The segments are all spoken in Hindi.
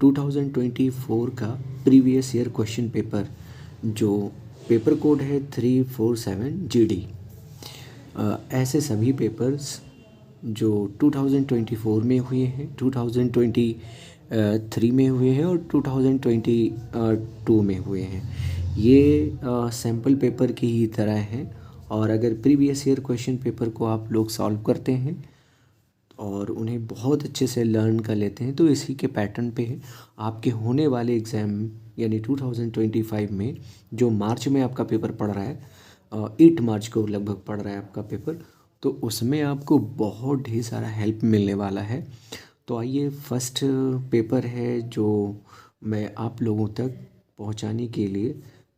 2024 का प्रीवियस ईयर क्वेश्चन पेपर जो पेपर कोड है 347 GD। ऐसे सभी पेपर्स जो 2024 में हुए हैं, 2023 में हुए हैं और 2022 में हुए हैं, ये सैम्पल पेपर की ही तरह हैं। और अगर प्रीवियस ईयर क्वेश्चन पेपर को आप लोग सॉल्व करते हैं और उन्हें बहुत अच्छे से लर्न कर लेते हैं तो इसी के पैटर्न पे आपके होने वाले एग्ज़ाम यानी 2025 में जो मार्च में आपका पेपर पड़ रहा है, 8 मार्च को लगभग पड़ रहा है आपका पेपर, तो उसमें आपको बहुत ढेर सारा हेल्प मिलने वाला है। तो आइए, फर्स्ट पेपर है जो मैं आप लोगों तक पहुंचाने के लिए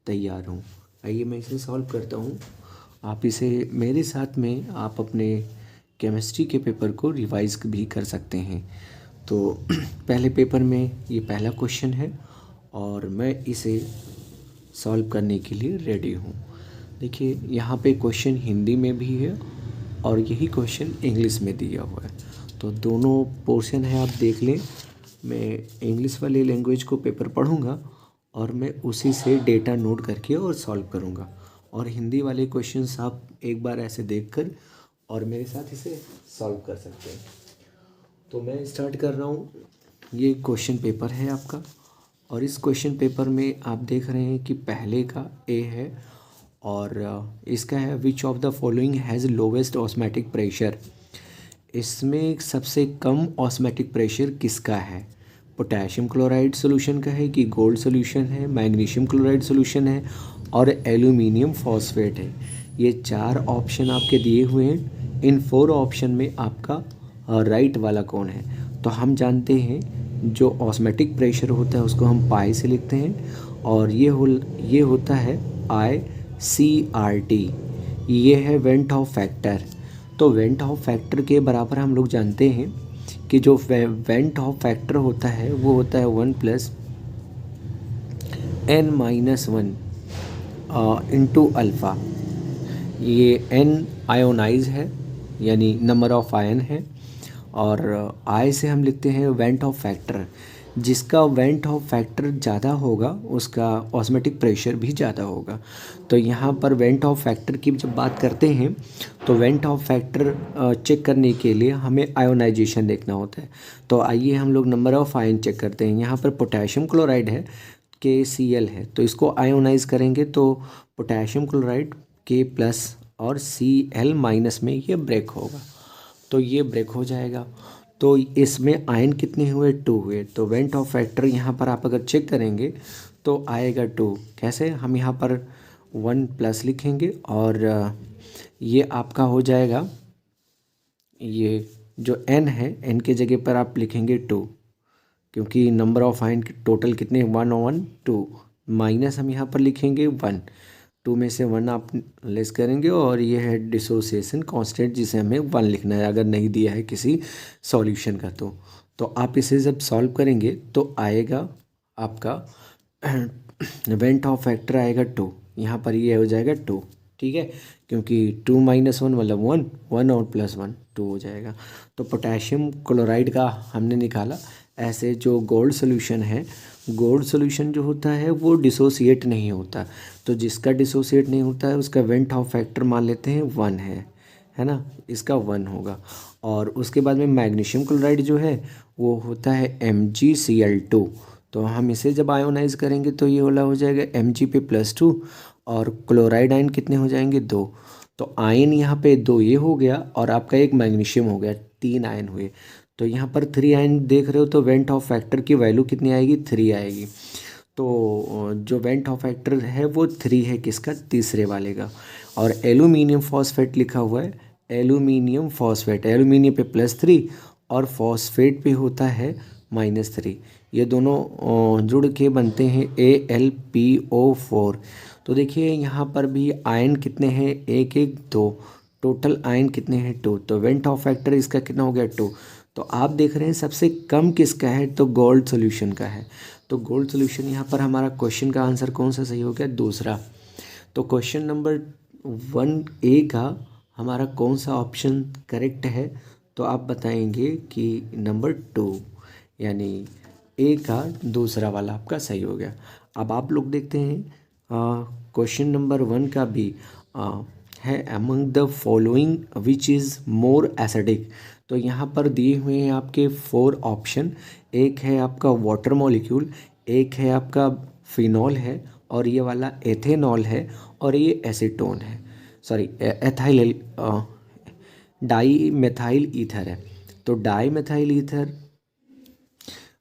तैयार हूं। आइए मैं इसे सॉल्व करता हूं। आप इसे मेरे साथ में आप अपने केमिस्ट्री के पेपर को रिवाइज भी कर सकते हैं। तो पहले पेपर में ये पहला क्वेश्चन है और मैं इसे सॉल्व करने के लिए रेडी हूँ। देखिए, यहाँ पे क्वेश्चन हिंदी में भी है और यही क्वेश्चन इंग्लिश में दिया हुआ है, तो दोनों पोर्शन है, आप देख लें। मैं इंग्लिश वाले लैंग्वेज को पेपर पढ़ूँगा और मैं उसी से डेटा नोट करके और सॉल्व करूँगा, और हिंदी वाले क्वेश्चंस आप एक बार ऐसे देखकर और मेरे साथ इसे सॉल्व कर सकते हैं। तो मैं स्टार्ट कर रहा हूँ। ये क्वेश्चन पेपर है आपका, और इस क्वेश्चन पेपर में आप देख रहे हैं कि पहले का ए है और इसका है which of the following has lowest osmotic pressure. इसमें सबसे कम ऑस्मेटिक प्रेशर किसका है? पोटेशियम क्लोराइड सोल्यूशन का है कि गोल्ड सोल्यूशन है, मैग्नीशियम क्लोराइड सोल्यूशन है और एल्यूमिनियम फॉस्फेट है। ये 4 ऑप्शन आपके दिए हुए हैं। इन 4 ऑप्शन में आपका राइट वाला कौन है? तो हम जानते हैं जो ऑस्मेटिक प्रेशर होता है उसको हम पाई से लिखते हैं, और ये होता है ICRT। ये है वेंट ऑफ फैक्टर। तो वेंट ऑफ फैक्टर के बराबर हम लोग जानते हैं कि जो वेंट ऑफ फैक्टर होता है वो होता है 1 + n-1 इंटू अल्फ़ा। ये n आयोनाइज है यानी नंबर ऑफ आयन है, और I से हम लिखते हैं वेंट ऑफ फैक्टर। जिसका वेंट ऑफ फैक्टर ज़्यादा होगा उसका ऑस्मेटिक प्रेशर भी ज़्यादा होगा। तो यहाँ पर वेंट ऑफ फैक्टर की जब बात करते हैं तो वेंट ऑफ फैक्टर चेक करने के लिए हमें आयोनाइजेशन देखना होता है। तो आइए हम लोग नंबर ऑफ आयन चेक करते हैं। यहाँ पर पोटेशियम क्लोराइड है, KCl है, तो इसको आयोनाइज करेंगे तो पोटेशियम क्लोराइड K+ और Cl- में ये ब्रेक होगा, तो ये ब्रेक हो जाएगा। तो इसमें आयन कितने हुए? 2 हुए। तो वेंट ऑफ फैक्टर यहाँ पर आप अगर चेक करेंगे तो आएगा 2। कैसे? हम यहाँ पर 1+ लिखेंगे और ये आपका हो जाएगा, ये जो n है n के जगह पर आप लिखेंगे 2, क्योंकि नंबर ऑफ आयन टोटल कितने? 1 और 1 2, माइनस हम यहाँ पर लिखेंगे 1। 2 में से 1 आप लेस करेंगे और ये है डिसोसिएशन कांस्टेंट जिसे हमें 1 लिखना है अगर नहीं दिया है किसी सॉल्यूशन का। तो आप इसे जब सॉल्व करेंगे तो आएगा आपका वेंट ऑफ फैक्टर आएगा 2। यहाँ पर ये हो जाएगा 2, ठीक है, क्योंकि 2 - 1 मतलब 1, 1 और +1 2 हो जाएगा। तो पोटेशियम क्लोराइड का हमने निकाला। ऐसे जो गोल्ड सोल्यूशन है, गोल्ड सोल्यूशन जो होता है वो डिसोसिएट नहीं होता, तो जिसका डिसोसिएट नहीं होता है उसका वेंट ऑफ फैक्टर मान लेते हैं 1 है ना, इसका 1 होगा। और उसके बाद में मैग्नीशियम क्लोराइड जो है वो होता है MgCl2। तो हम इसे जब आयोनाइज करेंगे तो ये वाला हो जाएगा Mg पे +2, और क्लोराइड आयन कितने हो जाएंगे? 2। तो आयन यहाँ पे 2 ये हो गया और आपका एक मैग्नीशियम हो गया, 3 आयन हुए। तो यहाँ पर 3 आयन देख रहे हो, तो वेंट ऑफ फैक्टर की वैल्यू कितनी आएगी? 3 आएगी। तो जो वेंट ऑफ फैक्टर है वो 3 है, किसका? तीसरे वाले का। और एल्यूमिनियम फॉस्फेट लिखा हुआ है, एल्यूमिनियम फॉस्फेट, एल्यूमिनियम पे +3 और फॉस्फेट पे होता है -3। ये दोनों जुड़ के बनते हैं AlPO4। तो देखिए यहाँ पर भी आयन कितने हैं? 1 1 2, टोटल आयन कितने हैं? 2। तो वेंट ऑफ फैक्टर इसका कितना हो गया? 2। तो आप देख रहे हैं सबसे कम किसका है? तो गोल्ड सोल्यूशन का है। तो गोल्ड सोल्यूशन यहाँ पर हमारा क्वेश्चन का आंसर कौन सा सही हो गया? दूसरा। तो क्वेश्चन नंबर 1A का हमारा कौन सा ऑप्शन करेक्ट है? तो आप बताएंगे कि नंबर 2 यानी ए का दूसरा वाला आपका सही हो गया। अब आप लोग देखते हैं क्वेश्चन नंबर 1 का भी है among the following which is more acidic. तो यहाँ पर दिए हुए हैं आपके 4 ऑप्शन। एक है आपका वाटर मॉलिक्यूल, एक है आपका फिनॉल है, और ये वाला एथेनॉल है, और ये एसीटोन है, sorry ethyl di methyl ether है। तो डाई मेथाइल ईथर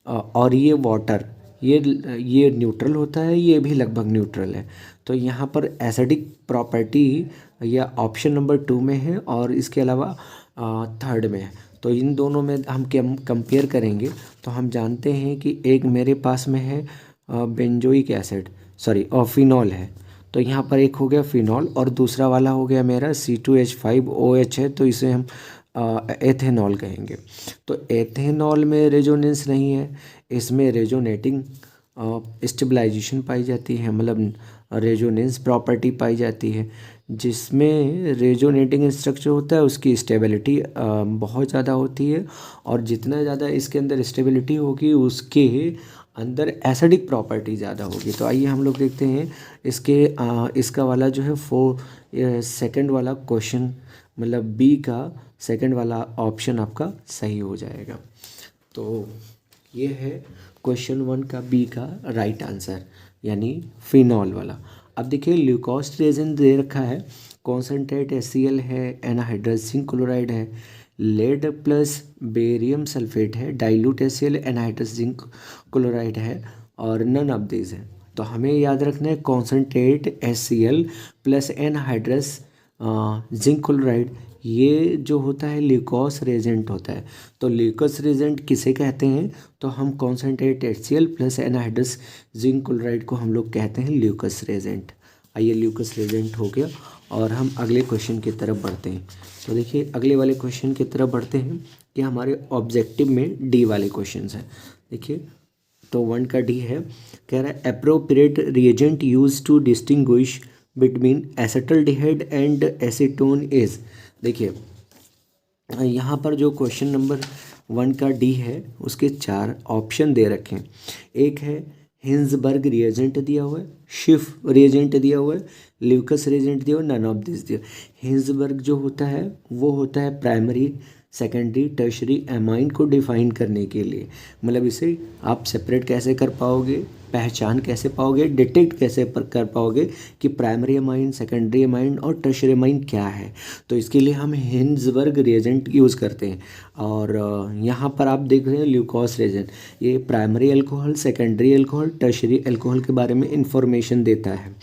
और ये वाटर, ये न्यूट्रल होता है, ये भी लगभग न्यूट्रल है। तो यहाँ पर एसिडिक प्रॉपर्टी या ऑप्शन नंबर 2 में है, और इसके अलावा थर्ड में है। तो इन दोनों में हम कंपेयर करेंगे तो हम जानते हैं कि एक मेरे पास में है बेंजोइक एसिड, सॉरी और फिनॉल है। तो यहाँ पर एक हो गया फिनॉल और दूसरा वाला हो गया मेरा C2H5OH है, तो इसे हम एथेनॉल कहेंगे। तो एथेनॉल में रेजोनेंस नहीं है, इसमें रेजोनेटिंग स्टेबलाइजेशन पाई जाती है, मतलब रेजोनेंस प्रॉपर्टी पाई जाती है। जिसमें रेजोनेटिंग स्ट्रक्चर होता है उसकी स्टेबिलिटी बहुत ज़्यादा होती है, और जितना ज़्यादा इसके अंदर स्टेबिलिटी होगी उसके अंदर एसिडिक प्रॉपर्टी ज़्यादा होगी। तो आइए हम लोग देखते हैं इसका वाला जो है सेकंड वाला क्वेश्चन, मतलब बी का सेकंड वाला ऑप्शन आपका सही हो जाएगा। तो ये है क्वेश्चन 1 का बी का राइट आंसर, यानी फिनॉल वाला। अब देखिए ल्यूकोस रेजेंट दे रखा है, कॉन्सेंट्रेट HCl है, एनहाइड्रस जिंक क्लोराइड है, लेड प्लस बेरियम सल्फेट है, dilute HCl anhydrous zinc chloride है, और नन ऑफ दिस है। तो हमें याद रखना है concentrate HCl plus anhydrous zinc chloride, ये जो होता है ल्यूकोस रेजेंट होता है। तो ल्यूकोस रेजेंट किसे कहते हैं? तो हम concentrate HCl plus anhydrous zinc chloride को हम लोग कहते हैं ल्यूकोस रेजेंट। आइए ल्यूकोस रेजेंट हो गया, और हम अगले क्वेश्चन की तरफ बढ़ते हैं। तो देखिए अगले वाले क्वेश्चन की तरफ बढ़ते हैं कि हमारे ऑब्जेक्टिव में डी वाले क्वेश्चन हैं। देखिए तो 1 का डी है, कह रहा है appropriate reagent use to distinguish between acetaldehyde and acetone is. देखिए यहाँ पर जो क्वेश्चन नंबर 1 का डी है उसके 4 ऑप्शन दे रखे हैं। एक है हिंसबर्ग रिएजेंट दिया हुआ है, शिफ रिएजेंट दिया हुआ है, ल्यूकस रिएजेंट दिया हुआ है, नन ऑफ दिस दिया। हिंसबर्ग जो होता है वो होता है प्राइमरी सेकेंडरी टर्शरी एमाइन को डिफाइन करने के लिए, मतलब इसे आप सेपरेट कैसे कर पाओगे, पहचान कैसे पाओगे, डिटेक्ट कैसे कर पाओगे कि प्राइमरी एमाइन, सेकेंडरी एमाइन और टर्शरी एमाइन क्या है। तो इसके लिए हम हिंसबर्ग रिएजेंट यूज़ करते हैं। और यहाँ पर आप देख रहे हैं ल्यूकोस रिएजेंट, ये primary alcohol, secondary alcohol, tertiary alcohol के बारे में इंफॉर्मेशन देता है।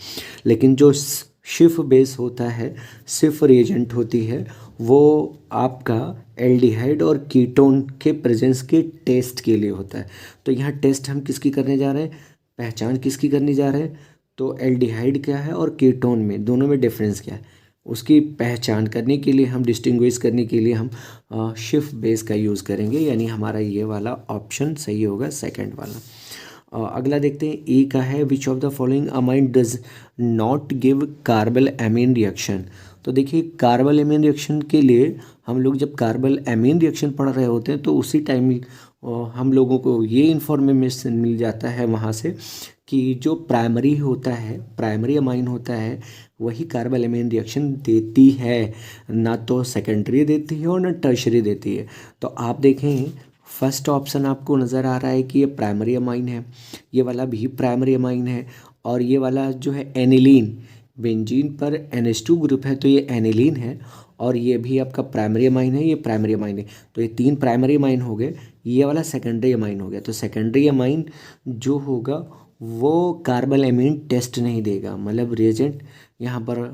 लेकिन जो शिफ बेस होता है, सिफ रिएजेंट होती है, वो आपका एल्डिहाइड और कीटोन के प्रेजेंस के टेस्ट के लिए होता है। तो यहाँ टेस्ट हम किसकी करने जा रहे हैं, पहचान किसकी करने जा रहे हैं? तो एल्डिहाइड क्या है और कीटोन में दोनों में डिफरेंस क्या है, उसकी पहचान करने के लिए, हम डिस्टिंग्विश करने के लिए हम शिफ बेस का यूज़ करेंगे, यानी हमारा ये वाला ऑप्शन सही होगा, सेकंड वाला। अगला देखते हैं ए का है which of the following amine does not give carpal amine reaction. तो देखिए कार्बल एमीन रिएक्शन के लिए हम लोग जब कार्बल एमीन रिएक्शन पढ़ रहे होते हैं तो उसी टाइम हम लोगों को ये इन्फॉर्मेशन मिल जाता है वहाँ से कि जो प्राइमरी होता है, प्राइमरी अमाइन होता है, वही कार्बल एमीन रिएक्शन देती है, ना तो सेकेंडरी देती है और ना टर्शरी देती है। तो आप देखें फर्स्ट ऑप्शन आपको नज़र आ रहा है कि ये प्राइमरी अमाइन है, ये वाला भी प्राइमरी अमाइन है, और ये वाला जो है एनिलीन, बेंजीन पर NH2 ग्रुप है तो ये एनिलीन है, और ये भी आपका प्राइमरी अमाइन है, ये प्राइमरी अमाइन है। तो ये 3 प्राइमरी अमाइन हो गए, ये वाला सेकेंडरी अमाइन हो गया। तो सेकेंडरी अमाइन जो होगा वो कार्बल एमीन टेस्ट नहीं देगा, मतलब रिएजेंट यहाँ पर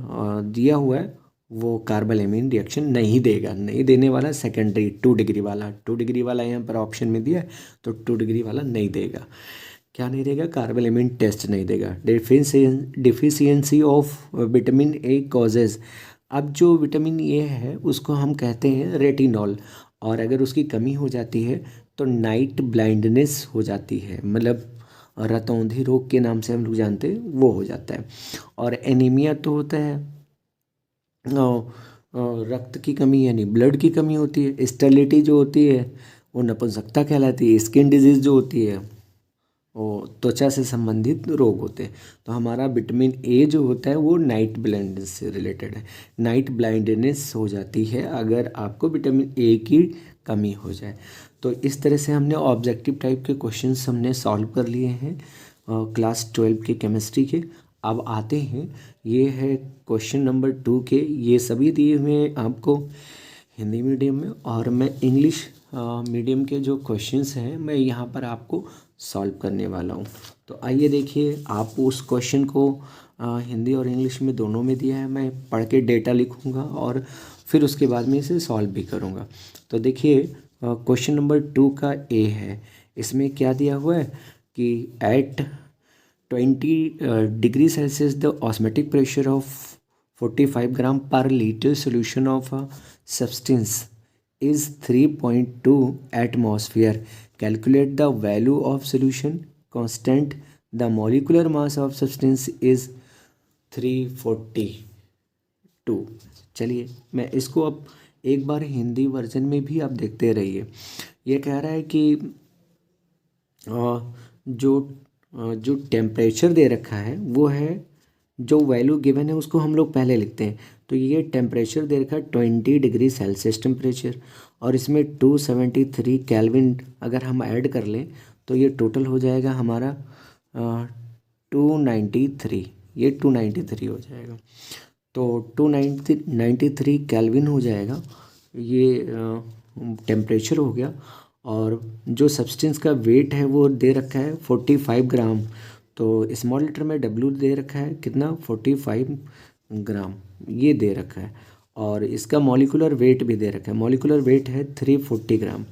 दिया हुआ है वो कार्बल एमीन रिएक्शन नहीं देगा, नहीं देने वाला सेकेंडरी 2 डिग्री वाला, 2 डिग्री वाला यहाँ पर ऑप्शन में दिया है, तो 2 डिग्री वाला नहीं देगा। क्या नहीं देगा? कार्बल एमीन टेस्ट नहीं देगा। Deficiency of vitamin A causes, अब जो विटामिन ए है उसको हम कहते हैं रेटिनॉल, और अगर उसकी कमी हो जाती है तो नाइट ब्लाइंडनेस हो जाती है, मतलब रतौंधी रोग के नाम से हम लोग जानते हैं वो हो जाता है। और एनीमिया तो होता है रक्त की कमी, यानी ब्लड की कमी होती है। स्टेरिलिटी जो होती है वो नपुंसकता कहलाती है। स्किन डिजीज़ जो होती है त्वचा से संबंधित रोग होते हैं। तो हमारा विटामिन ए जो होता है वो नाइट ब्लाइंडनेस से रिलेटेड है। नाइट ब्लाइंडनेस हो जाती है अगर आपको विटामिन ए की कमी हो जाए। तो इस तरह से हमने ऑब्जेक्टिव टाइप के क्वेश्चंस हमने सॉल्व कर लिए हैं क्लास 12 के केमिस्ट्री के। अब आते हैं, ये है क्वेश्चन नंबर 2 के। ये सभी दिए हुए हैं आपको हिंदी मीडियम में, और मैं इंग्लिश मीडियम के जो क्वेश्चंस हैं मैं यहाँ पर आपको सॉल्व करने वाला हूँ। तो आइए देखिए, आप उस क्वेश्चन को हिंदी और इंग्लिश में दोनों में दिया है। मैं पढ़ के डेटा लिखूँगा और फिर उसके बाद में इसे सॉल्व भी करूँगा। तो देखिए, क्वेश्चन नंबर 2 का ए है। इसमें क्या दिया हुआ है कि at 20 degree Celsius the osmotic pressure of 45 gram per litre solution of a substance is 3.2 atmosphere. Calculate the value of solution constant. The molecular mass of substance is 342. चलिए मैं इसको अब एक बार हिंदी वर्जन में भी आप देखते रहिए। ये कह रहा है कि जो टेम्परेचर दे रखा है वो है, जो वैल्यू गिवन है उसको हम लोग पहले लिखते हैं। तो ये टेम्परेचर दे रखा है 20 डिग्री सेल्सियस टेम्परेचर, और इसमें 273 केल्विन अगर हम ऐड कर लें तो ये टोटल हो जाएगा हमारा 293। ये 293 हो जाएगा। तो 293 केल्विन हो जाएगा, ये टेम्परेचर हो गया। और जो सब्सटेंस का वेट है वो दे रखा है 45 ग्राम। तो स्मॉल लीटर में डब्ल्यू दे रखा है कितना, 45 ग्राम ये दे रखा है। और इसका मॉलिकुलर वेट भी दे रखा है। मॉलिकुलर वेट है 340 ग्राम,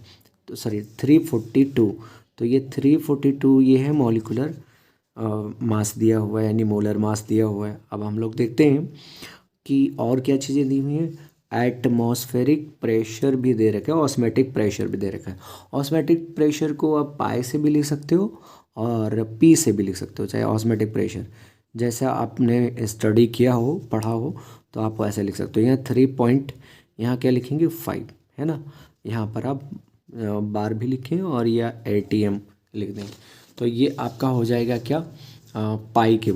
तो सॉरी 342। तो ये 342 ये है मॉलिकुलर मास दिया हुआ है, यानी मोलर मास दिया हुआ है। अब हम लोग देखते हैं कि और क्या चीज़ें दी हुई हैं। एटमॉस्फेरिक प्रेशर भी दे रखा है, ऑस्मेटिक प्रेशर भी दे रखा है। ऑस्मेटिक प्रेशर को आप पाई से भी लिख सकते हो और पी से भी लिख सकते हो, चाहे ऑस्मेटिक प्रेशर जैसा आपने स्टडी किया हो, पढ़ा हो, तो आप ऐसे लिख सकते हो। यहाँ 3 पॉइंट, यहाँ क्या लिखेंगे 5, है ना। यहाँ पर आप बार भी लिखें और या ATM लिख दें। तो ये आपका हो जाएगा क्या, पाई की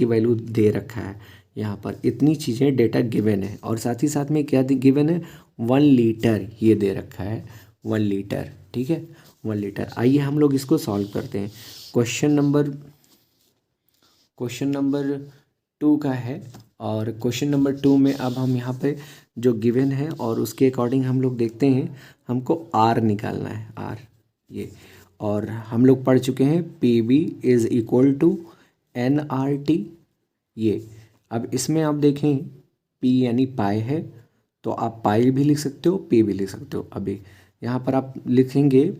वैल्यू दे रखा है। यहाँ पर इतनी चीज़ें डेटा गिवन है, और साथ ही साथ में क्या गिवन है, 1 लीटर ये दे रखा है, 1 लीटर, ठीक है, 1 लीटर। आइए हम लोग इसको सॉल्व करते हैं। क्वेश्चन नंबर 2 का है, और क्वेश्चन नंबर 2 में अब हम यहाँ पे जो गिवन है और उसके अकॉर्डिंग हम लोग देखते हैं, हमको R निकालना है, R ये। और हम लोग पढ़ चुके हैं PV is equal to nRT ये। अब इसमें आप देखें P यानी पाई है, तो आप पाई भी लिख सकते हो, P भी लिख सकते हो। अभी यहाँ पर आप लिखेंगे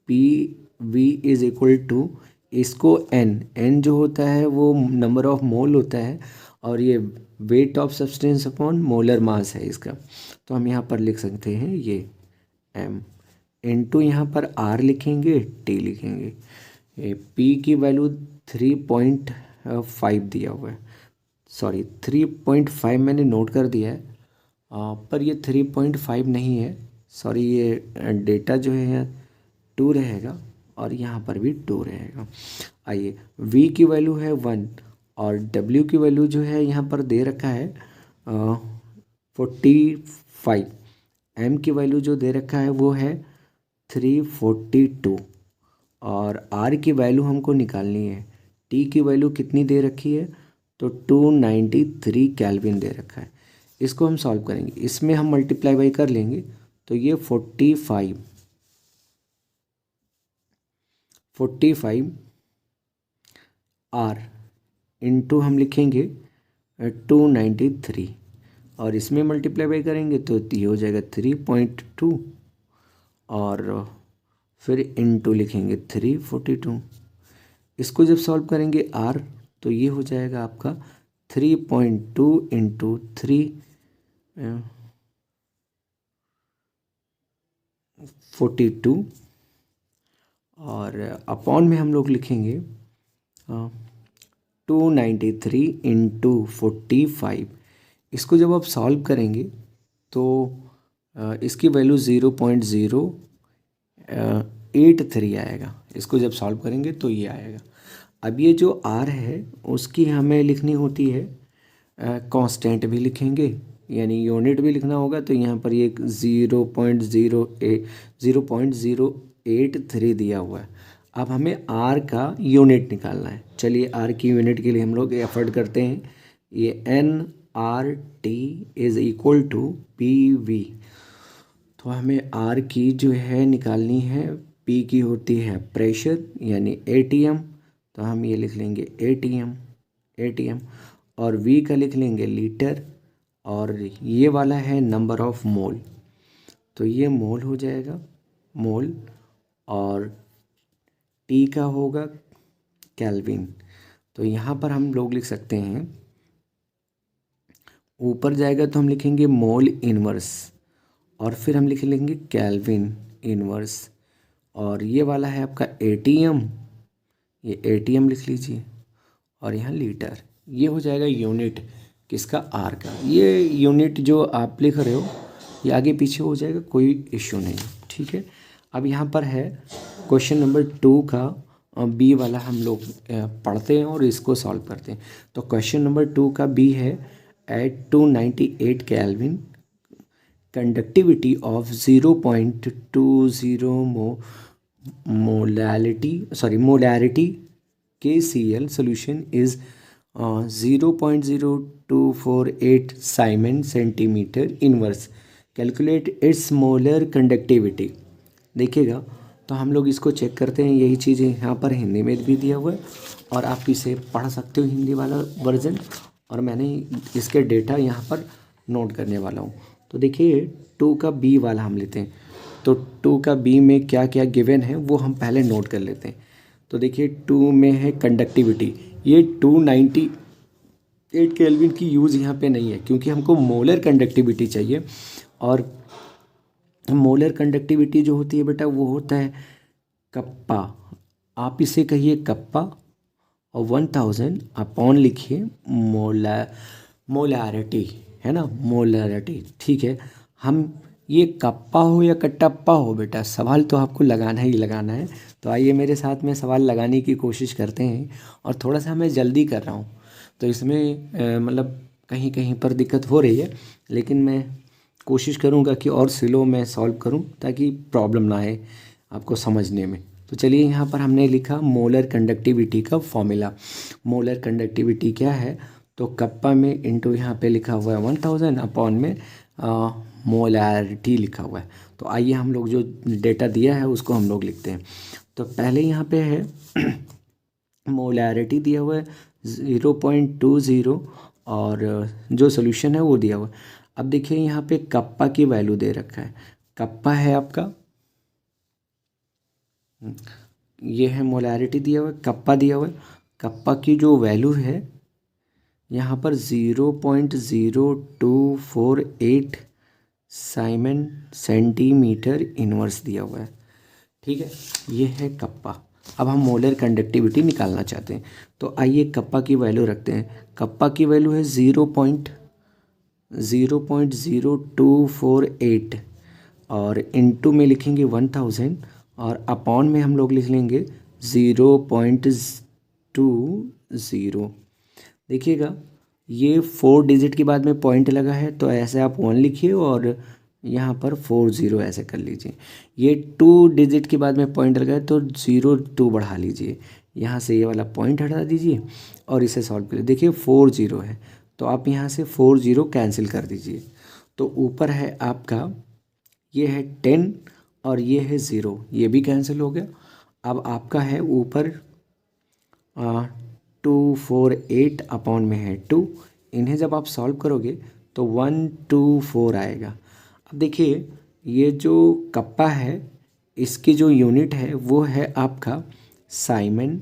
PV इज़ इक्वल टू, इसको n जो होता है वो नंबर ऑफ मोल होता है, और ये weight of substance upon molar mass है इसका। तो हम यहाँ पर लिख सकते हैं ये m इनटू यहाँ पर R लिखेंगे, T लिखेंगे। ये P की वैल्यू 3.5 दिया हुआ है, सॉरी 3.5 मैंने नोट कर दिया है, पर ये 3.5 नहीं है, सॉरी ये डेटा जो है 2 रहेगा और यहाँ पर भी 2 रहेगा। आइए, V की वैल्यू है 1 और W की वैल्यू जो है यहाँ पर दे रखा है 45। M की वैल्यू जो दे रखा है वो है 342, और R की वैल्यू हमको निकालनी है। T की वैल्यू कितनी दे रखी है, तो 293 केल्विन दे रखा है। इसको हम सॉल्व करेंगे, इसमें हम मल्टीप्लाई बाई कर लेंगे, तो ये 45 R इंटू हम लिखेंगे 293, और इसमें मल्टीप्लाई बाई करेंगे तो ये हो जाएगा 3.2, और फिर इंटू लिखेंगे 342। इसको जब सॉल्व करेंगे R, तो ये हो जाएगा आपका 3.2 इंटू 342, और अपॉन में हम लोग लिखेंगे 293 इंटू 45। इसको जब आप सॉल्व करेंगे तो इसकी वैल्यू 0.083 आएगा, इसको जब सॉल्व करेंगे तो ये आएगा। अब ये जो आर है उसकी हमें लिखनी होती है कांस्टेंट भी लिखेंगे, यानी यूनिट भी लिखना होगा। तो यहाँ पर ये 0.083 दिया हुआ है। अब हमें आर का यूनिट निकालना है। चलिए आर की यूनिट के लिए हम लोग एफर्ट करते हैं। ये NRT is equal to PV। तो हमें आर की जो है निकालनी है, पी की होती है प्रेशर यानी ATM, तो हम ये लिख लेंगे ATM, और वी का लिख लेंगे लीटर, और ये वाला है नंबर ऑफ मोल, तो ये मोल हो जाएगा मोल, और टी का होगा केल्विन। तो यहाँ पर हम लोग लिख सकते हैं, ऊपर जाएगा तो हम लिखेंगे मोल इनवर्स, और फिर हम लिख लेंगे केल्विन इनवर्स, और ये वाला है आपका ATM, ये ATM लिख लीजिए, और यहाँ लीटर। ये हो जाएगा यूनिट किसका, आर का। ये यूनिट जो आप लिख रहे हो ये आगे पीछे हो जाएगा, कोई इश्यू नहीं, ठीक है। अब यहाँ पर है क्वेश्चन नंबर 2 का बी वाला हम लोग पढ़ते हैं और इसको सॉल्व करते हैं। तो क्वेश्चन नंबर 2 का बी है, at 298 kelvin conductivity of 0.20 molarity KCl solution is 0.0248 Simon centimeter inverse. Calculate its molar conductivity. देखिएगा, तो हम लोग इसको चेक करते हैं। यही चीज़ें यहाँ पर हिंदी में भी दिया हुआ है और आप इसे पढ़ सकते हो हिंदी वाला वर्जन, और मैंने इसके डेटा यहाँ पर नोट करने वाला हूँ। तो देखिए 2 का बी वाला हम लेते हैं। तो 2 का बी में क्या क्या गिवन है वो हम पहले नोट कर लेते हैं। तो देखिए 2 में है कंडक्टिविटी, ये 298 केल्विन की यूज़ यहाँ पे नहीं है, क्योंकि हमको मोलर कंडक्टिविटी चाहिए। और मोलर कंडक्टिविटी जो होती है बेटा वो होता है कप्पा, आप इसे कहिए कप्पा, और 1000 अपॉन लिखिए मोलैरिटी, है ना, मोलैरिटी, ठीक है। हम ये कप्पा हो या कटप्पा हो बेटा, सवाल तो आपको लगाना ही लगाना है। तो आइए मेरे साथ में सवाल लगाने की कोशिश करते हैं, और थोड़ा सा मैं जल्दी कर रहा हूँ तो इसमें मतलब कहीं कहीं पर दिक्कत हो रही है, लेकिन मैं कोशिश करूँगा कि और स्लो में सॉल्व करूँ ताकि प्रॉब्लम ना आए आपको समझने में। तो चलिए यहाँ पर हमने लिखा मोलर कंडक्टिविटी का फॉर्मूला। मोलर कंडक्टिविटी क्या है, तो कप्पा में इंटू यहाँ पे लिखा हुआ है 1000 अपॉन में मोलैरिटी लिखा हुआ है। तो आइए हम लोग जो डेटा दिया है उसको हम लोग लिखते हैं। तो पहले यहाँ पे है मोलैरिटी दिया हुआ है 0.20, और जो सोल्यूशन है वो दिया हुआ है। अब देखिए यहाँ पे कप्पा की वैल्यू दे रखा है, कप्पा है आपका, ये है मोलैरिटी दिया हुआ है, कप्पा दिया हुआ है। कप्पा की जो वैल्यू है यहाँ पर 0.0248 साइमन सेंटीमीटर इनवर्स दिया हुआ है, ठीक है। ये है कप्पा। अब हम मोलर कंडक्टिविटी निकालना चाहते हैं, तो आइए कप्पा की वैल्यू रखते हैं। कप्पा की वैल्यू है 0.0248, और इनटू में लिखेंगे 1000, और अपॉन में हम लोग लिख लेंगे 0.20। देखिएगा ये 4 डिजिट के बाद में पॉइंट लगा है, तो ऐसे आप 1 लिखिए और यहाँ पर 40 ऐसे कर लीजिए। ये 2 डिजिट के बाद में पॉइंट लगा है तो 02 बढ़ा लीजिए, यहाँ से ये वाला पॉइंट हटा दीजिए और इसे सॉल्व करिए। देखिए 40 है, तो आप यहाँ से 40 कैंसिल कर दीजिए। तो ऊपर है आपका, ये है 10 और ये है 0, ये भी कैंसिल हो गया। अब आपका है ऊपर 248 अपॉन में है 2, इन्हें जब आप सॉल्व करोगे तो 124 आएगा। अब देखिए ये जो कप्पा है इसकी जो यूनिट है वो है आपका साइमन,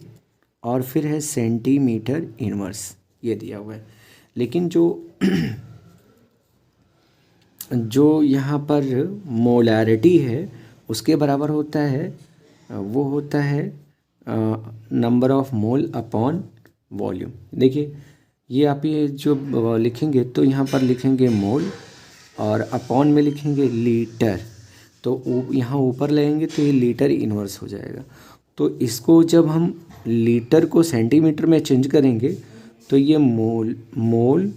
और फिर है सेंटीमीटर इनवर्स, ये दिया हुआ है। लेकिन जो यहाँ पर मोलैरिटी है उसके बराबर होता है, वो होता है number of mole upon volume. देखिए ये आप ये जो लिखेंगे तो यहाँ पर लिखेंगे मोल और अपॉन में लिखेंगे लीटर, तो यहाँ ऊपर लेंगे तो ये लीटर इनवर्स हो जाएगा। तो इसको जब हम लीटर को सेंटीमीटर में चेंज करेंगे तो ये मोल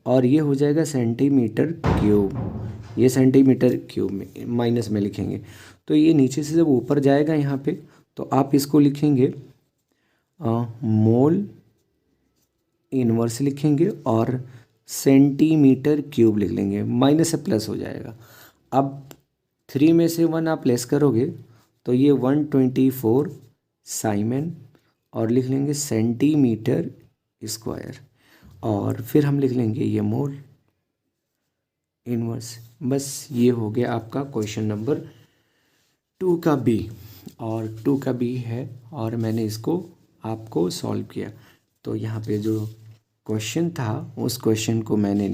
और ये हो जाएगा सेंटीमीटर क्यूब। ये सेंटीमीटर क्यूब में माइनस में लिखेंगे। तो ये नीचे से जब ऊपर जाएगा यहाँ पे तो आप इसको लिखेंगे मोल इनवर्स लिखेंगे और सेंटीमीटर क्यूब लिख लेंगे, माइनस से प्लस हो जाएगा। अब 3 में से 1 आप लेस करोगे तो ये 124 साइमन और लिख लेंगे सेंटीमीटर स्क्वायर और फिर हम लिख लेंगे ये मोल इनवर्स। बस ये हो गया आपका क्वेश्चन नंबर 2 का बी। और 2 का बी है और मैंने इसको आपको सॉल्व किया। तो यहाँ पे जो क्वेश्चन था उस क्वेश्चन को मैंने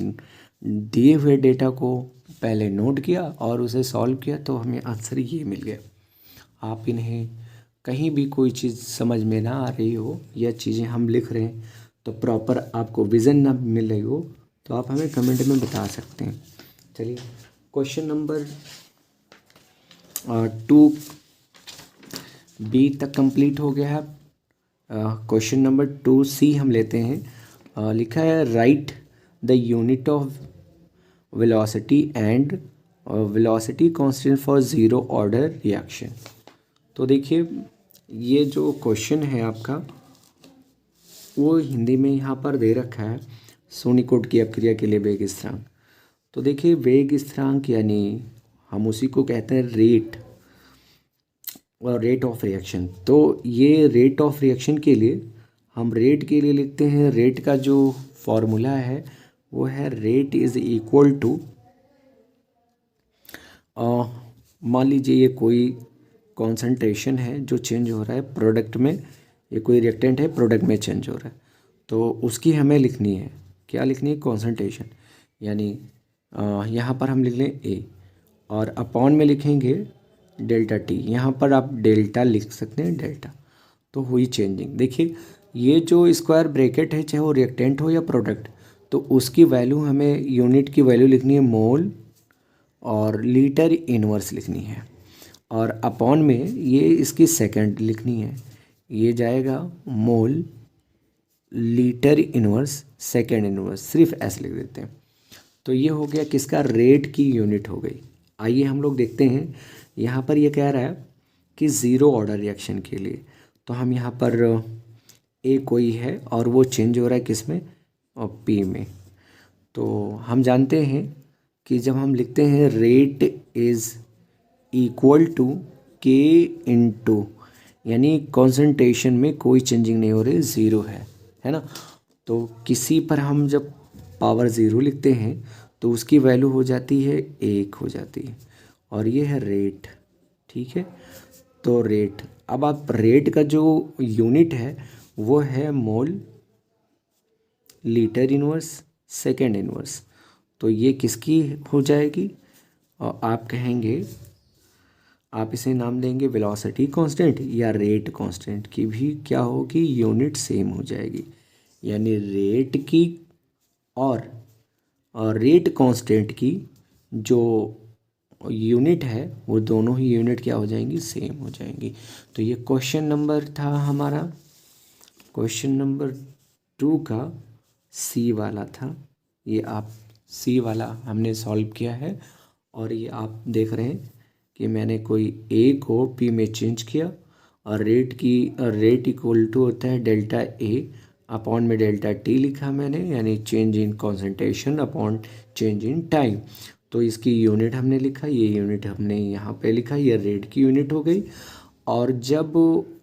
दिए हुए डेटा को पहले नोट किया और उसे सॉल्व किया तो हमें आंसर ये मिल गया। आप इन्हें कहीं भी कोई चीज़ समझ में ना आ रही हो या चीज़ें हम लिख रहे हैं तो प्रॉपर आपको विज़न ना मिल रही हो तो आप हमें कमेंट में बता सकते हैं। चलिए क्वेश्चन नंबर 2 बी तक कंप्लीट हो गया है। क्वेश्चन नंबर 2 सी हम लेते हैं। लिखा है right the unit of velocity and velocity constant for zero order reaction. तो देखिए ये जो क्वेश्चन है आपका वो हिंदी में यहाँ पर दे रखा है सोनिकोट की अपक्रिया के लिए वेग स्थिरांक। तो देखिए वेग स्थिरांक यानी हम उसी को कहते हैं रेट और रेट ऑफ रिएक्शन। तो ये रेट ऑफ रिएक्शन के लिए हम रेट के लिए लिखते हैं, रेट का जो फॉर्मूला है वो है रेट इज़ इक्वल टू, मान लीजिए ये कोई कॉन्सेंट्रेशन है जो चेंज हो रहा है प्रोडक्ट में, ये कोई रिएक्टेंट है प्रोडक्ट में चेंज हो रहा है तो उसकी हमें लिखनी है, क्या लिखनी है, कॉन्सेंट्रेशन। यानी यहाँ पर हम लिख लें ए और अपॉन में लिखेंगे डेल्टा टी। यहाँ पर आप डेल्टा लिख सकते हैं, डेल्टा तो हुई चेंजिंग। देखिए ये जो स्क्वायर ब्रैकेट है चाहे वो रिएक्टेंट हो या प्रोडक्ट तो उसकी वैल्यू हमें यूनिट की वैल्यू लिखनी है मोल और लीटर इनवर्स लिखनी है और अपॉन में ये इसकी सेकंड लिखनी है, ये जाएगा mole litre inverse second inverse, सिर्फ ऐसे लिख देते हैं। तो ये हो गया किसका, रेट की यूनिट हो गई। आइए हम लोग देखते हैं यहाँ पर ये कह रहा है कि ज़ीरो ऑर्डर रिएक्शन के लिए तो हम यहाँ पर ए कोई है और वो चेंज हो रहा है किस में, और पी में। तो हम जानते हैं कि जब हम लिखते हैं रेट इज़ इक्वल टू के इंटू, यानी कॉन्सेंट्रेशन में कोई चेंजिंग नहीं हो रही, ज़ीरो है ना। तो किसी पर हम जब पावर ज़ीरो लिखते हैं तो उसकी वैल्यू हो जाती है 1 हो जाती है और ये है रेट, ठीक है। तो रेट, अब आप रेट का जो यूनिट है वो है mole litre inverse second inverse. तो ये किसकी हो जाएगी, और आप कहेंगे, आप इसे नाम देंगे वेलोसिटी कांस्टेंट या रेट कांस्टेंट की भी क्या होगी, यूनिट सेम हो जाएगी। यानी रेट की और रेट कांस्टेंट की जो यूनिट है वो दोनों ही यूनिट क्या हो जाएंगी, सेम हो जाएंगी। तो ये क्वेश्चन नंबर था हमारा, क्वेश्चन नंबर 2 का सी वाला था। ये आप सी वाला हमने सॉल्व किया है और ये आप देख रहे हैं कि मैंने कोई ए को पी में चेंज किया और रेट इक्वल टू होता है डेल्टा ए अपॉन में डेल्टा टी लिखा मैंने, यानी change in concentration upon change in time. तो इसकी यूनिट हमने लिखा, ये यूनिट हमने यहाँ पे लिखा, ये रेट की यूनिट हो गई। और जब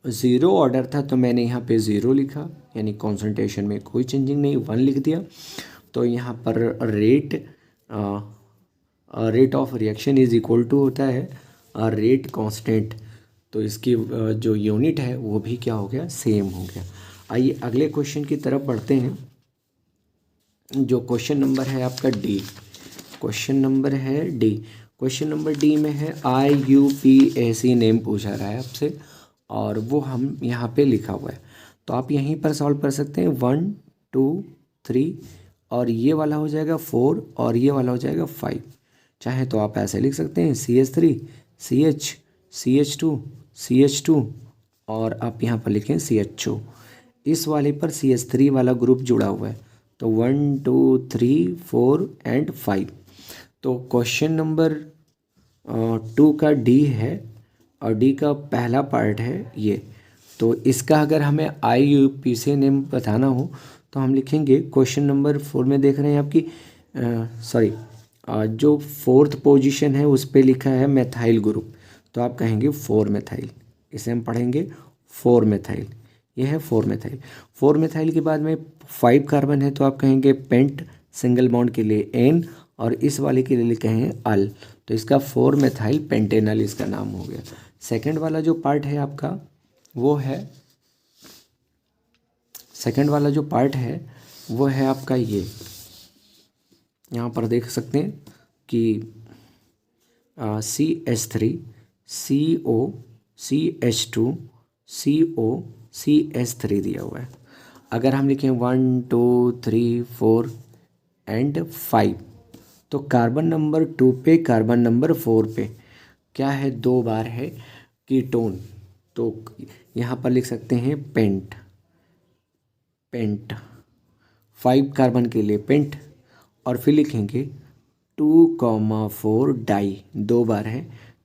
ज़ीरो ऑर्डर था तो मैंने यहाँ पे ज़ीरो लिखा, यानी कॉन्सेंट्रेशन में कोई चेंजिंग नहीं, 1 लिख दिया। तो यहाँ पर rate of reaction is equal to होता है रेट कांस्टेंट। तो इसकी जो यूनिट है वो भी क्या हो गया, सेम हो गया। आइए अगले क्वेश्चन की तरफ बढ़ते हैं। जो क्वेश्चन नंबर है आपका डी, क्वेश्चन नंबर है डी। क्वेश्चन नंबर डी में है IUPAC नेम पूछा रहा है आपसे और वो हम यहाँ पे लिखा हुआ है। तो आप यहीं पर सॉल्व कर सकते हैं, 1 2 3 और ये वाला हो जाएगा 4 और ये वाला हो जाएगा 5। चाहे तो आप ऐसे लिख सकते हैं CH3 CH CH2 CH2 और आप यहाँ पर लिखें CHO। इस वाले पर CH3 वाला ग्रुप जुड़ा हुआ है, तो 1 2 3 4 एंड 5। तो क्वेश्चन नंबर 2 का डी है और डी का पहला पार्ट है ये। तो इसका अगर हमें IUPAC नेम बताना हो तो हम लिखेंगे क्वेश्चन नंबर 4 में देख रहे हैं आपकी सॉरी जो फोर्थ पोजीशन है उस पे लिखा है मेथाइल ग्रुप, तो आप कहेंगे 4 मेथाइल। इसे हम पढ़ेंगे 4 मेथाइल। ये है 4 मेथाइल। 4 मेथाइल के बाद में 5 कार्बन है, तो आप कहेंगे पेंट, सिंगल बॉन्ड के लिए एन, और इस वाले के लिए लिखे हैं अल, तो इसका 4 मेथाइल पेंटेनल इसका नाम हो गया। सेकंड वाला जो पार्ट है आपका वो है, सेकंड वाला जो पार्ट है वो है आपका ये, यहाँ पर देख सकते हैं कि CH3 CO CH2 CO CH3 दिया हुआ है। अगर हम लिखें 1 2 3 4 एंड 5, तो कार्बन नंबर 2 पे कार्बन नंबर 4 पे क्या है, 2 बार है कीटोन, तो यहाँ पर लिख सकते हैं पेंट। पेंट 5 कार्बन के लिए पेंट, और फिर लिखेंगे 2,4 डाई, 2 बार है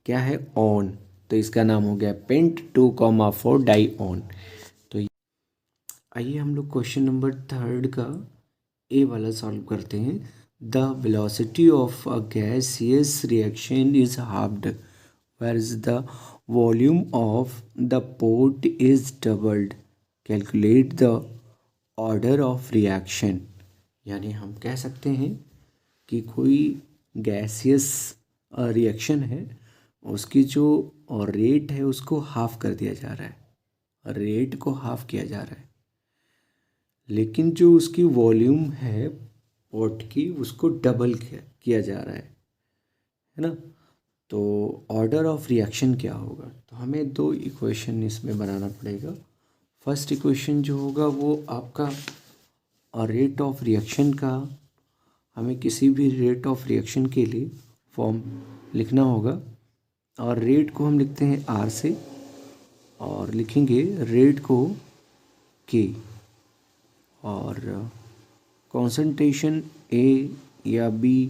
क्या है ऑन, तो इसका नाम हो गया पेंट 2,4 डाई ऑन। तो आइए हम लोग क्वेश्चन नंबर 3 का ए वाला सॉल्व करते हैं। The velocity of a gaseous reaction is halved whereas the volume of the pot is doubled. Calculate the order of reaction। यानी हम कह सकते हैं कि कोई गैसियस रिएक्शन है, उसकी जो रेट है उसको हाफ कर दिया जा रहा है, रेट को हाफ किया जा रहा है, लेकिन जो उसकी वॉल्यूम है पॉट की उसको डबल किया जा रहा है ना। तो ऑर्डर ऑफ रिएक्शन क्या होगा, तो हमें 2 इक्वेशन इसमें बनाना पड़ेगा। फर्स्ट इक्वेशन जो होगा वो आपका रेट ऑफ रिएक्शन का, हमें किसी भी रेट ऑफ रिएक्शन के लिए फॉर्म लिखना होगा, और रेट को हम लिखते हैं R से, और लिखेंगे रेट को K, और कॉन्सेंट्रेशन A या B,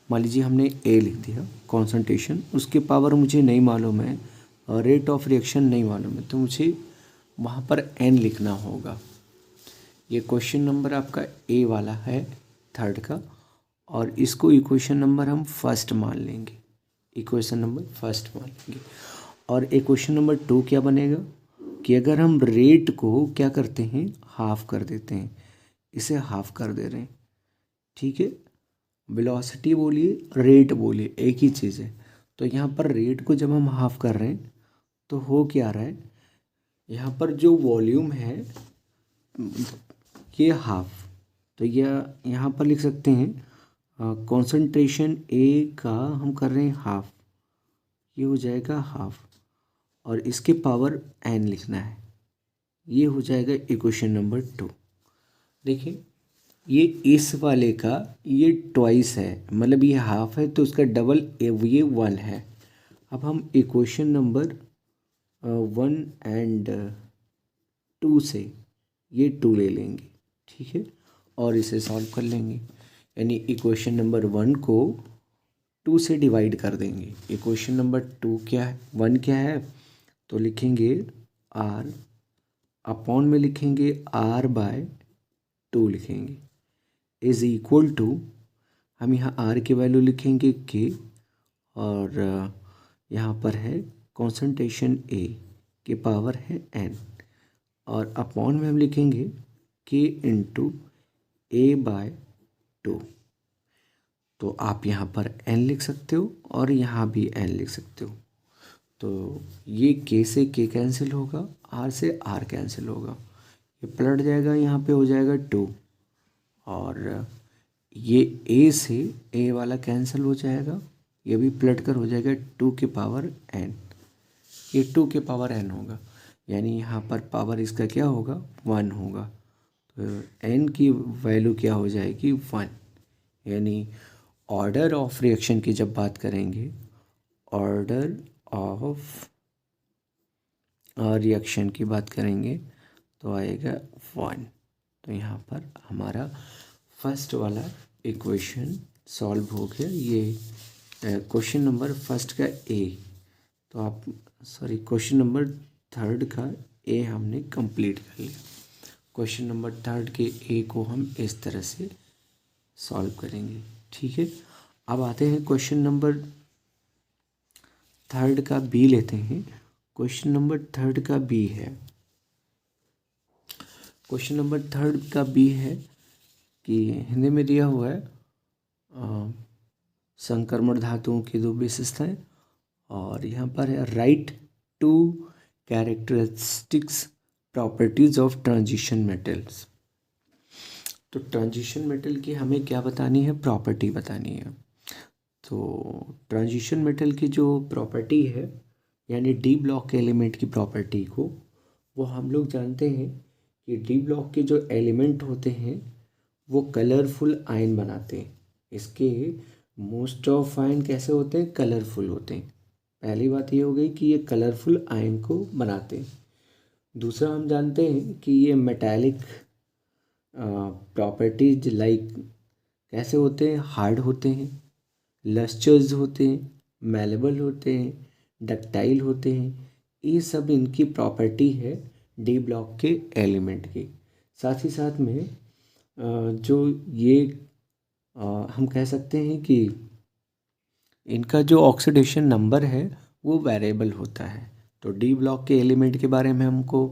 मान लीजिए हमने A लिख दिया कॉन्सेंट्रेशन, उसके पावर मुझे नहीं मालूम है और रेट ऑफ रिएक्शन नहीं मालूम है, तो मुझे वहाँ पर N लिखना होगा। ये क्वेश्चन नंबर आपका A वाला है 3 का, और इसको इक्वेशन नंबर हम फर्स्ट मान लेंगे, इक्वेशन नंबर फर्स्ट मान लेंगे। और इक्वेशन नंबर 2 क्या बनेगा कि अगर हम रेट को क्या करते हैं, हाफ कर देते हैं, इसे हाफ कर दे रहे हैं, ठीक है। वेलोसिटी बोलिए रेट बोलिए एक ही चीज़ है, तो यहाँ पर रेट को जब हम हाफ कर रहे हैं तो हो क्या रहा है, यहाँ पर जो वॉल्यूम है ये हाफ, तो यह यहाँ पर लिख सकते हैं कॉन्सेंट्रेशन A का हम कर रहे हैं हाफ, ये हो जाएगा हाफ, और इसके पावर N लिखना है, ये हो जाएगा इक्वेशन नंबर 2। देखिए ये इस वाले का ये ट्वाइस है, मतलब ये हाफ है तो उसका डबल ये 1 है। अब हम इक्वेशन नंबर 1 एंड 2 से ये 2 ले लेंगे, ठीक है, और इसे सॉल्व कर लेंगे। यानी इक्वेशन नंबर 1 को 2 से डिवाइड कर देंगे। इक्वेशन नंबर 2 क्या है, 1 क्या है, तो लिखेंगे R अपॉन में लिखेंगे R/2 लिखेंगे, इज इक्वल टू, हम यहाँ R की वैल्यू लिखेंगे K, और यहाँ पर है कॉन्सेंट्रेशन A के पावर है N, और अपॉन में हम लिखेंगे K इंटू A/2। तो आप यहाँ पर N लिख सकते हो और यहाँ भी N लिख सकते हो। तो ये K से K कैंसिल होगा, R से R कैंसिल होगा, ये पलट जाएगा, यहाँ पे हो जाएगा 2, और ये A से A वाला कैंसिल हो जाएगा, ये भी पलट कर हो जाएगा 2 के पावर N, ये 2 के पावर N होगा, यानी यहाँ पर पावर इसका क्या होगा 1 होगा, तो N की वैल्यू क्या हो जाएगी 1। यानी ऑर्डर ऑफ रिएक्शन की जब बात करेंगे, ऑर्डर ऑफ रिएक्शन की बात करेंगे तो आएगा 1। तो यहाँ पर हमारा फर्स्ट वाला इक्वेशन सॉल्व हो गया। ये क्वेश्चन नंबर फर्स्ट का ए, तो आप सॉरी क्वेश्चन नंबर थर्ड का ए हमने कंप्लीट कर लिया। क्वेश्चन नंबर थर्ड के ए को हम इस तरह से सॉल्व करेंगे, ठीक है। अब आते हैं क्वेश्चन नंबर थर्ड का बी लेते हैं। क्वेश्चन नंबर थर्ड का बी है, क्वेश्चन नंबर थर्ड का बी है कि हिंदी में दिया हुआ है संक्रमण धातुओं की दो विशेषताएं, और यहाँ पर है right to characteristics properties of transition metals. तो ट्रांजिशन मेटल की हमें क्या बतानी है, प्रॉपर्टी बतानी है। तो ट्रांजिशन मेटल की जो प्रॉपर्टी है यानी डी ब्लॉक के एलिमेंट की प्रॉपर्टी को, वो हम लोग जानते हैं कि डी ब्लॉक के जो एलिमेंट होते हैं वो कलरफुल आयन बनाते हैं। इसके मोस्ट ऑफ आयन कैसे होते हैं, कलरफुल होते हैं। पहली बात ये हो गई कि ये कलरफुल आयन को बनाते हैं। दूसरा हम जानते हैं कि ये मेटालिक प्रॉपर्टीज लाइक कैसे होते हैं, हार्ड होते हैं, लस्टर्स होते हैं, मैलेबल होते हैं, डक्टाइल होते हैं। ये सब इनकी प्रॉपर्टी है डी ब्लॉक के एलिमेंट की। साथ ही साथ में जो ये हम कह सकते हैं कि इनका जो ऑक्सीडेशन नंबर है वो वेरिएबल होता है। तो डी ब्लॉक के एलिमेंट के बारे में हमको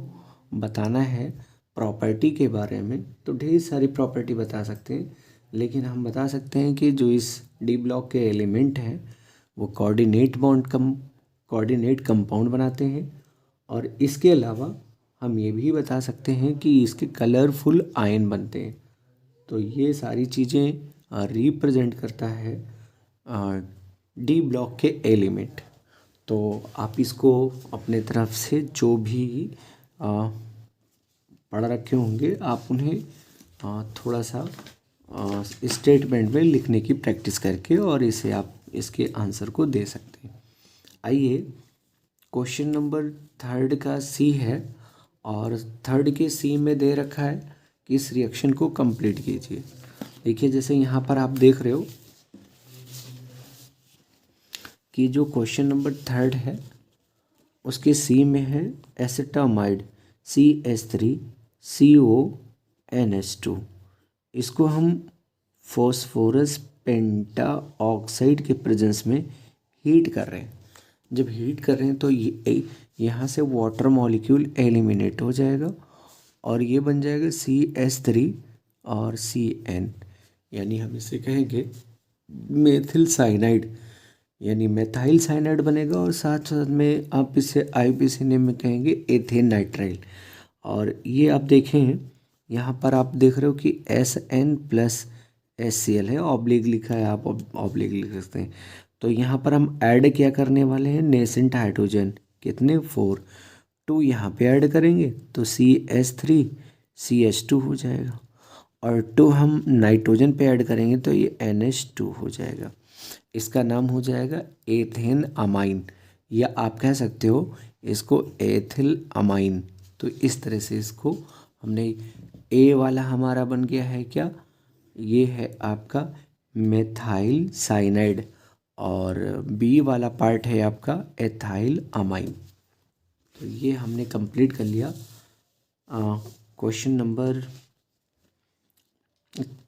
बताना है, प्रॉपर्टी के बारे में तो ढेर सारी प्रॉपर्टी बता सकते हैं, लेकिन हम बता सकते हैं कि जो इस डी ब्लॉक के एलिमेंट हैं वो कोऑर्डिनेट कंपाउंड बनाते हैं। और इसके अलावा हम ये भी बता सकते हैं कि इसके कलरफुल आयन बनते हैं। तो ये सारी चीज़ें रिप्रेजेंट करता है डी ब्लॉक के एलिमेंट। तो आप इसको अपने तरफ से जो भी पढ़ रखे होंगे आप उन्हें थोड़ा सा स्टेटमेंट में लिखने की प्रैक्टिस करके और इसे आप इसके आंसर को दे सकते हैं। आइए क्वेश्चन नंबर थर्ड का सी है, और थर्ड के सी में दे रखा है कि इस रिएक्शन को कंप्लीट कीजिए। देखिए जैसे यहाँ पर आप देख रहे हो कि जो क्वेश्चन नंबर थर्ड है उसके सी में है एसिटामाइड CH3CONH2। इसको हम फॉस्फोरस पेंटा ऑक्साइड के प्रेजेंस में हीट कर रहे हैं। जब हीट कर रहे हैं तो ये यहाँ से वाटर मॉलिक्यूल एलिमिनेट हो जाएगा और ये बन जाएगा CH3 और CN, यानी हम इसे कहेंगे मेथिल साइनाइड, यानी मेथाइल साइनाइड बनेगा। और साथ साथ में आप इसे IUPAC नेम में कहेंगे एथेन नाइट्राइल। और ये आप देखें यहाँ पर आप देख रहे हो कि SN+HCl है, ऑब्लिक लिखा है, आप ऑब्लिक लिख सकते हैं। तो यहाँ पर हम ऐड क्या करने वाले हैं, नेसेंट हाइड्रोजन, कितने 4, 2 यहाँ पे ऐड करेंगे तो CH3CH2 हो जाएगा, और 2 हम नाइट्रोजन पे ऐड करेंगे तो ये NH2 हो जाएगा। इसका नाम हो जाएगा एथेन अमाइन, या आप कह सकते हो इसको एथिल अमाइन। तो इस तरह से इसको हमने, ए वाला हमारा बन गया है क्या, ये है आपका मेथाइल साइनाइड, और बी वाला पार्ट है आपका एथाइल अमाइन। तो ये हमने कंप्लीट कर लिया क्वेश्चन नंबर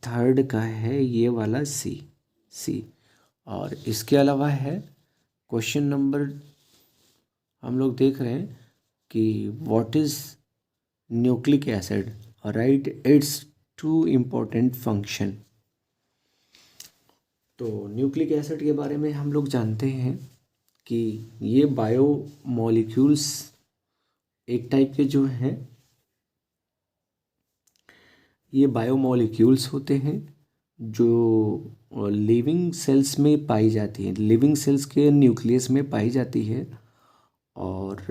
थर्ड का है ये वाला सी। और इसके अलावा है क्वेश्चन नंबर, हम लोग देख रहे हैं कि what is nucleic acid, right it's 2 important function. तो न्यूक्लिक एसिड के बारे में हम लोग जानते हैं कि ये बायो मॉलिक्यूल्स एक टाइप के जो हैं, ये बायोमॉलिक्यूल्स होते हैं जो लिविंग सेल्स में पाई जाती है, लिविंग सेल्स के न्यूक्लियस में पाई जाती है, और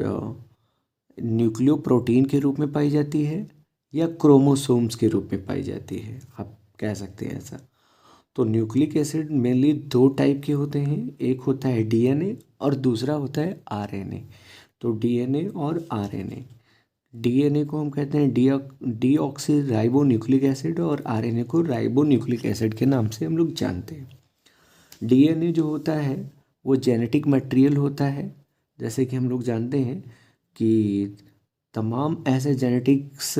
न्यूक्लियोप्रोटीन के रूप में पाई जाती है या क्रोमोसोम्स के रूप में पाई जाती है, आप कह सकते हैं ऐसा। तो न्यूक्लिक एसिड मेनली 2 टाइप के होते हैं, एक होता है DNA और दूसरा होता है RNA। तो डीएनए और आरएनए, डीएनए को हम कहते हैं डीऑक्सी राइबो न्यूक्लिक एसिड और आरएनए को राइबो न्यूक्लिक एसिड के नाम से हम लोग जानते हैं। डीएनए जो होता है वो जेनेटिक मटेरियल होता है, जैसे कि हम लोग जानते हैं कि तमाम ऐसे जेनेटिक्स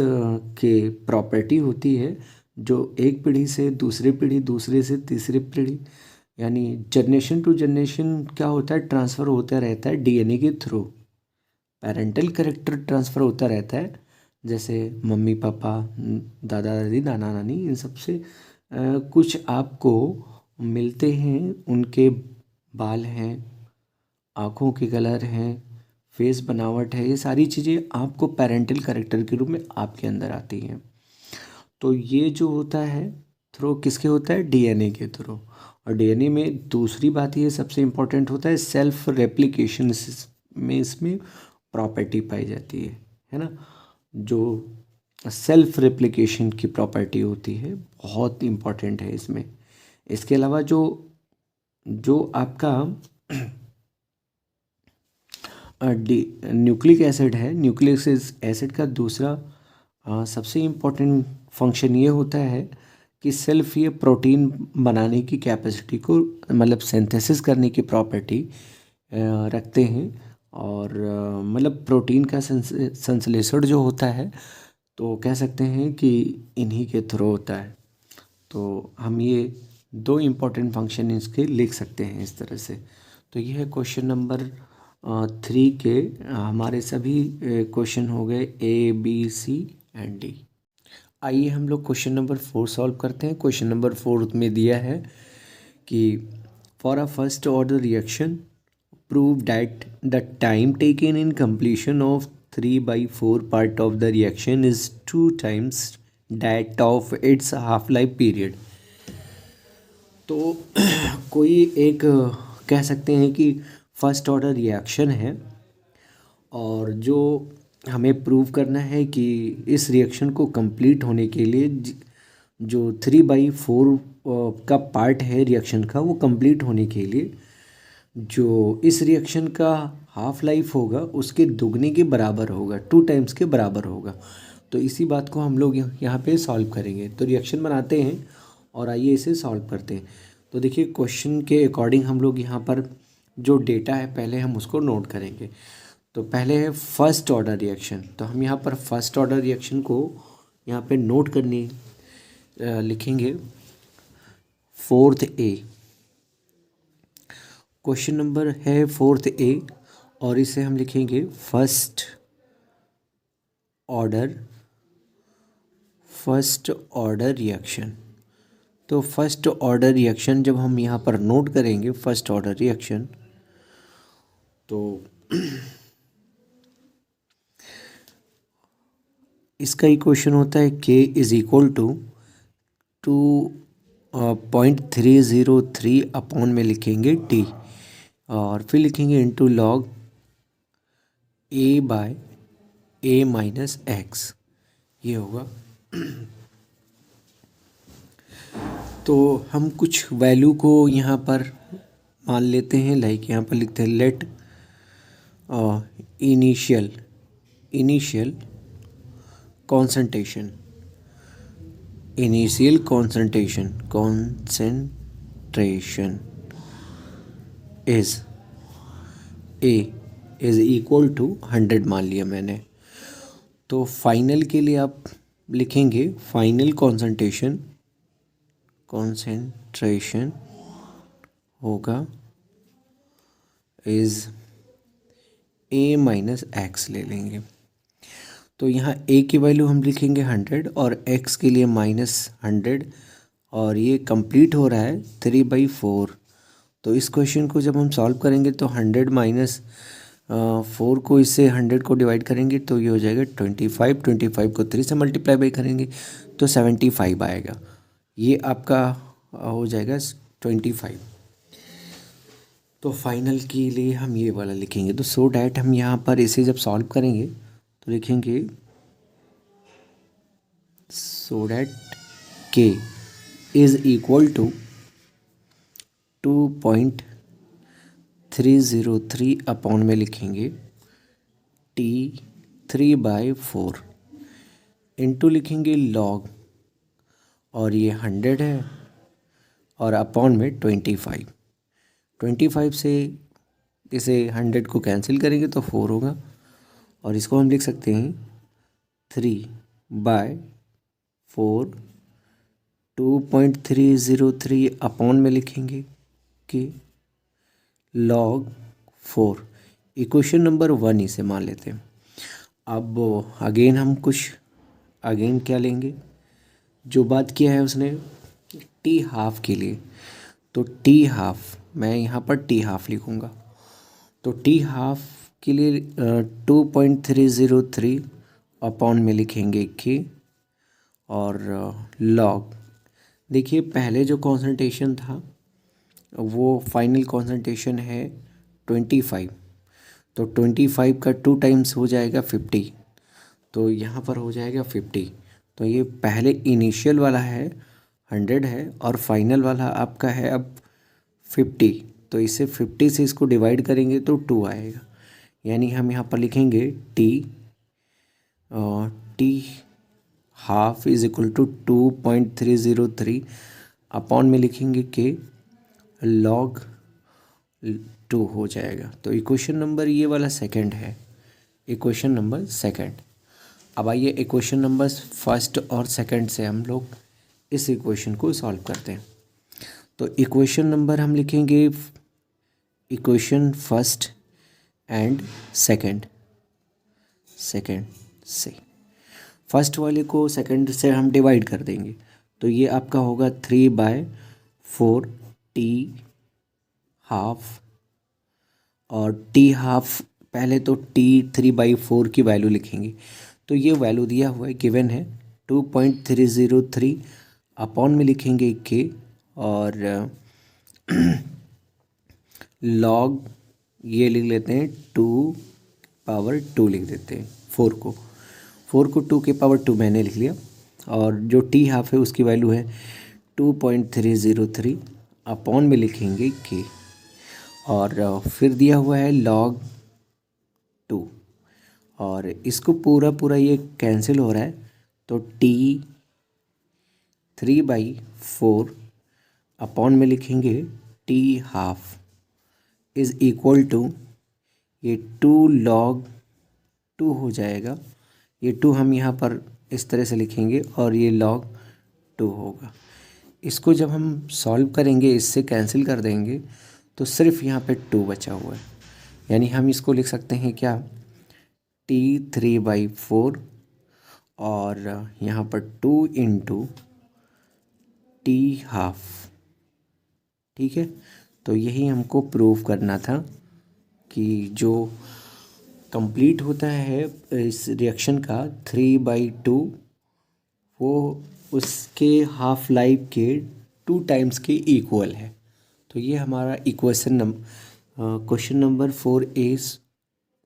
के प्रॉपर्टी होती है जो एक पीढ़ी से दूसरी पीढ़ी, दूसरे से तीसरी पीढ़ी, यानी जनरेशन टू जनरेशन क्या होता है, ट्रांसफ़र होता रहता है डीएनए के थ्रू। पेरेंटल कैरेक्टर ट्रांसफ़र होता रहता है, जैसे मम्मी पापा, दादा दादी, नाना नानी, इन सब से कुछ आपको मिलते हैं, उनके बाल हैं, आँखों के कलर हैं, फेस बनावट है, ये सारी चीज़ें आपको पेरेंटल कैरेक्टर के रूप में आपके अंदर आती हैं। तो ये जो होता है थ्रू किसके होता है, डीएनए के थ्रू। और डीएनए में दूसरी बात ये सबसे इम्पोर्टेंट होता है सेल्फ रेप्लिकेशन में इसमें प्रॉपर्टी पाई जाती है ना, जो सेल्फ रेप्लिकेशन की प्रॉपर्टी होती है, बहुत इम्पोर्टेंट है इसमें। इसके अलावा जो जो आपका न्यूक्लिक एसिड है, न्यूक्लिक एसिड का दूसरा सबसे इम्पोर्टेंट फंक्शन ये होता है कि सेल्फ ये प्रोटीन बनाने की कैपेसिटी को, मतलब सिंथेसिस करने की प्रॉपर्टी रखते हैं। और मतलब प्रोटीन का संश्लेषण जो होता है तो कह सकते हैं कि इन्हीं के थ्रू होता है। तो हम ये दो इम्पोर्टेंट फंक्शन इसके लिख सकते हैं इस तरह से। तो ये है क्वेश्चन नंबर 3 के हमारे सभी क्वेश्चन हो गए A B C and D। आइए हम लोग क्वेश्चन नंबर 4 सॉल्व करते हैं। क्वेश्चन नंबर 4 में दिया है कि for a first order reaction prove that the time taken in completion of 3/4 part of the reaction is 2 times that of its half life period। तो कोई एक कह सकते हैं कि फर्स्ट ऑर्डर रिएक्शन है और जो हमें प्रूव करना है कि इस रिएक्शन को कंप्लीट होने के लिए जो 3/4 का पार्ट है रिएक्शन का, वो कंप्लीट होने के लिए जो इस रिएक्शन का हाफ लाइफ होगा उसके दुगने के बराबर होगा, 2 टाइम्स के बराबर होगा। तो इसी बात को हम लोग यहाँ पे सॉल्व करेंगे। तो रिएक्शन बनाते हैं और आइए इसे सॉल्व करते हैं। तो देखिए क्वेश्चन के अकॉर्डिंग हम लोग यहाँ पर जो डेटा है पहले हम उसको नोट करेंगे। तो पहले है फर्स्ट ऑर्डर रिएक्शन, तो हम यहाँ पर फर्स्ट ऑर्डर रिएक्शन को यहाँ पे नोट करनी लिखेंगे 4th A। क्वेश्चन नंबर है 4th A और इसे हम लिखेंगे फर्स्ट ऑर्डर रिएक्शन। तो फर्स्ट ऑर्डर रिएक्शन जब हम यहाँ पर नोट करेंगे फर्स्ट ऑर्डर रिएक्शन, तो इसका इक्वेशन होता है K is equal to 2.303 upon में लिखेंगे T और फिर लिखेंगे into log A/A minus x, ये होगा। तो हम कुछ वैल्यू को यहाँ पर मान लेते हैं, लाइक यहाँ पर लिखते हैं let initial concentration is equal to 100 मान लिया मैंने। तो फाइनल के लिए आप लिखेंगे फाइनल कॉन्सेंट्रेशन होगा इज A माइनस एक्स ले लेंगे। तो यहाँ A की वैल्यू हम लिखेंगे 100 और x के लिए -100 और ये कंप्लीट हो रहा है 3/4। तो इस क्वेश्चन को जब हम सॉल्व करेंगे तो 100 माइनस 4 को इससे 100 को डिवाइड करेंगे तो ये हो जाएगा 25 को 3 से मल्टीप्लाई बाई करेंगे तो 75 आएगा। ये आपका हो जाएगा 25। तो फाइनल के लिए हम ये वाला लिखेंगे। तो सो डैट हम यहाँ पर इसे जब सॉल्व करेंगे तो लिखेंगे so that K is equal to 2.303 upon में लिखेंगे T3/4 इंटू लिखेंगे लॉग, और ये 100 है और अपॉन में 25। 25 से इसे 100 को कैंसिल करेंगे तो 4 होगा, और इसको हम लिख सकते हैं 3/4 2.303 अपॉन में लिखेंगे कि log 4। इक्वेशन नंबर 1 इसे मान लेते हैं। अब अगेन हम कुछ अगेन क्या लेंगे, जो बात किया है उसने टी हाफ के लिए, तो टी हाफ मैं यहाँ पर टी हाफ लिखूँगा। तो टी हाफ के लिए 2.303 अपॉन में लिखेंगे के, और लॉग, देखिए पहले जो कॉन्सेंट्रेशन था वो फाइनल कॉन्सेंट्रेशन है 25, तो 25 का 2 टाइम्स हो जाएगा 50, तो यहाँ पर हो जाएगा 50। तो ये पहले इनिशियल वाला है 100 है और फाइनल वाला आपका है अब 50, तो इसे 50 से इसको डिवाइड करेंगे तो 2 आएगा, यानी हम यहाँ पर लिखेंगे T half is equal to 2.303 upon में लिखेंगे के लॉग 2 हो जाएगा। तो इक्वेशन नंबर ये वाला सेकंड है, इक्वेशन नंबर सेकंड। अब आइए इक्वेशन नंबर फर्स्ट और सेकंड से हम लोग इस इक्वेशन को सॉल्व करते हैं। तो इक्वेशन नंबर हम लिखेंगे इक्वेशन फर्स्ट एंड सेकंड से, फर्स्ट वाले को सेकंड से हम डिवाइड कर देंगे, तो ये आपका होगा 3/4 टी हाफ, और टी हाफ पहले तो T3/4 की वैल्यू लिखेंगे, तो ये वैल्यू दिया हुआ है गिवन है 2.303 अपॉन में लिखेंगे के, और लॉग ये लिख लेते हैं 2/2 लिख देते हैं, 4 को 2 के पावर 2 मैंने लिख लिया, और जो टी हाफ है उसकी वैल्यू है 2.303 अपॉन में लिखेंगे के, और फिर दिया हुआ है log 2, और इसको पूरा ये कैंसिल हो रहा है, तो T3/4 अपॉन में लिखेंगे T half is equal to, ये 2 log 2 हो जाएगा, ये 2 हम यहाँ पर इस तरह से लिखेंगे और ये log 2 होगा। इसको जब हम सॉल्व करेंगे इससे कैंसिल कर देंगे तो सिर्फ यहाँ पे 2 बचा हुआ है, यानी हम इसको लिख सकते हैं क्या T3/4 और यहाँ पर 2 इंटू टी हाफ, ठीक है। तो यही हमको प्रूव करना था कि जो कंप्लीट होता है इस रिएक्शन का 3/2 वो उसके हाफ लाइफ के 2 टाइम्स के इक्वल है। तो ये हमारा क्वेश्चन नंबर 4A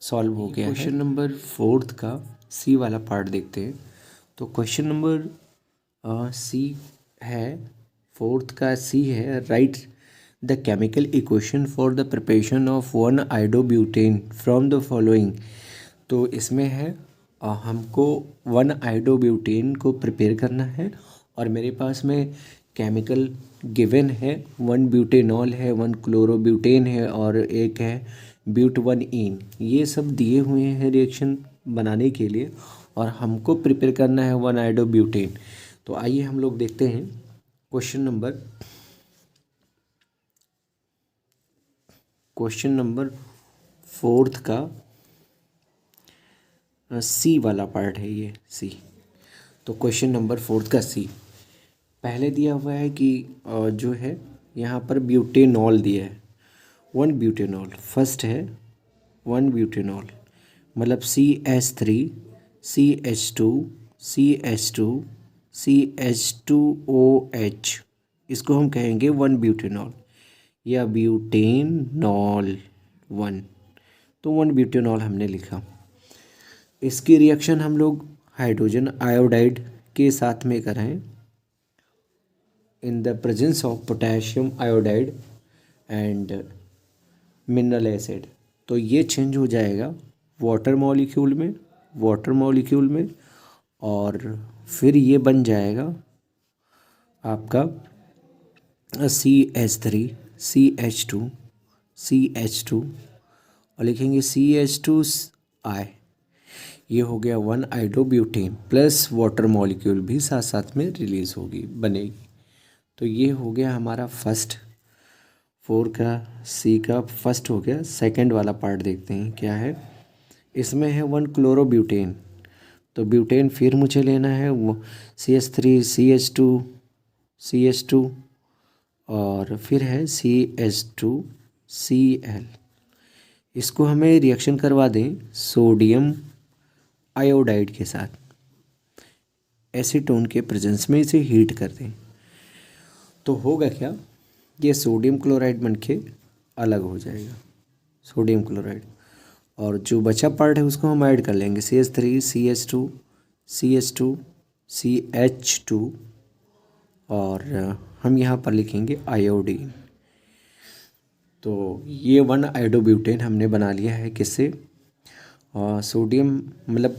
सॉल्व हो गया है। क्वेश्चन नंबर 4 का सी वाला पार्ट देखते हैं। तो क्वेश्चन नंबर सी है, 4 का सी है, right the chemical equation for the preparation of 1 iodobutane from the following. तो इसमें है हमको 1 आइडोब्यूटेन को प्रिपेयर करना है, और मेरे पास में केमिकल गिवन है, 1 ब्यूटेनॉल है, 1 क्लोरोब्यूटेन है और एक है ब्यूट1ईन। ये सब दिए हुए हैं रिएक्शन बनाने के लिए, और हमको प्रिपेयर करना है 1 आइडोब्यूटेन। तो आइए हम लोग देखते हैं क्वेश्चन नंबर 4 का सी वाला पार्ट है ये सी। तो क्वेश्चन नंबर 4 का सी पहले दिया हुआ है कि जो है यहाँ पर ब्यूटेनॉल दिया है, 1 ब्यूटेनॉल, फर्स्ट है 1 ब्यूटेनॉल, मतलब CH3 CH2 CH2 CH2OH, इसको हम कहेंगे 1 ब्यूटेनॉल या ब्यूटेनॉल 1। तो 1 ब्यूटेनॉल हमने लिखा। इसकी रिएक्शन हम लोग हाइड्रोजन आयोडाइड के साथ में कराएं in the presence of potassium iodide and mineral acid. तो ये चेंज हो जाएगा वाटर मॉलिक्यूल में और फिर ये बन जाएगा आपका CH3 और लिखेंगे CH2I। ये हो गया 1-आइडोब्यूटेन प्लस वाटर मॉलिक्यूल भी साथ साथ में रिलीज होगी बनेगी। तो ये हो गया हमारा फर्स्ट 4 का सी का फर्स्ट हो गया। सेकंड वाला पार्ट देखते हैं क्या है। इसमें है 1-क्लोरोब्यूटेन। तो ब्यूटेन फिर मुझे लेना है वो CH3 CH2 और फिर है CH2Cl। इसको हमें रिएक्शन करवा दें सोडियम आयोडाइड के साथ, एसीटोन के प्रेजेंस में इसे हीट कर दें। तो होगा क्या, ये सोडियम क्लोराइड बन के अलग हो जाएगा, सोडियम क्लोराइड। और जो बचा पार्ट है उसको हम ऐड कर लेंगे CH3 CH2 CH2 और हम यहाँ पर लिखेंगे आयोडीन। तो ये 1-आइडोब्यूटेन हमने बना लिया है किससे, सोडियम मतलब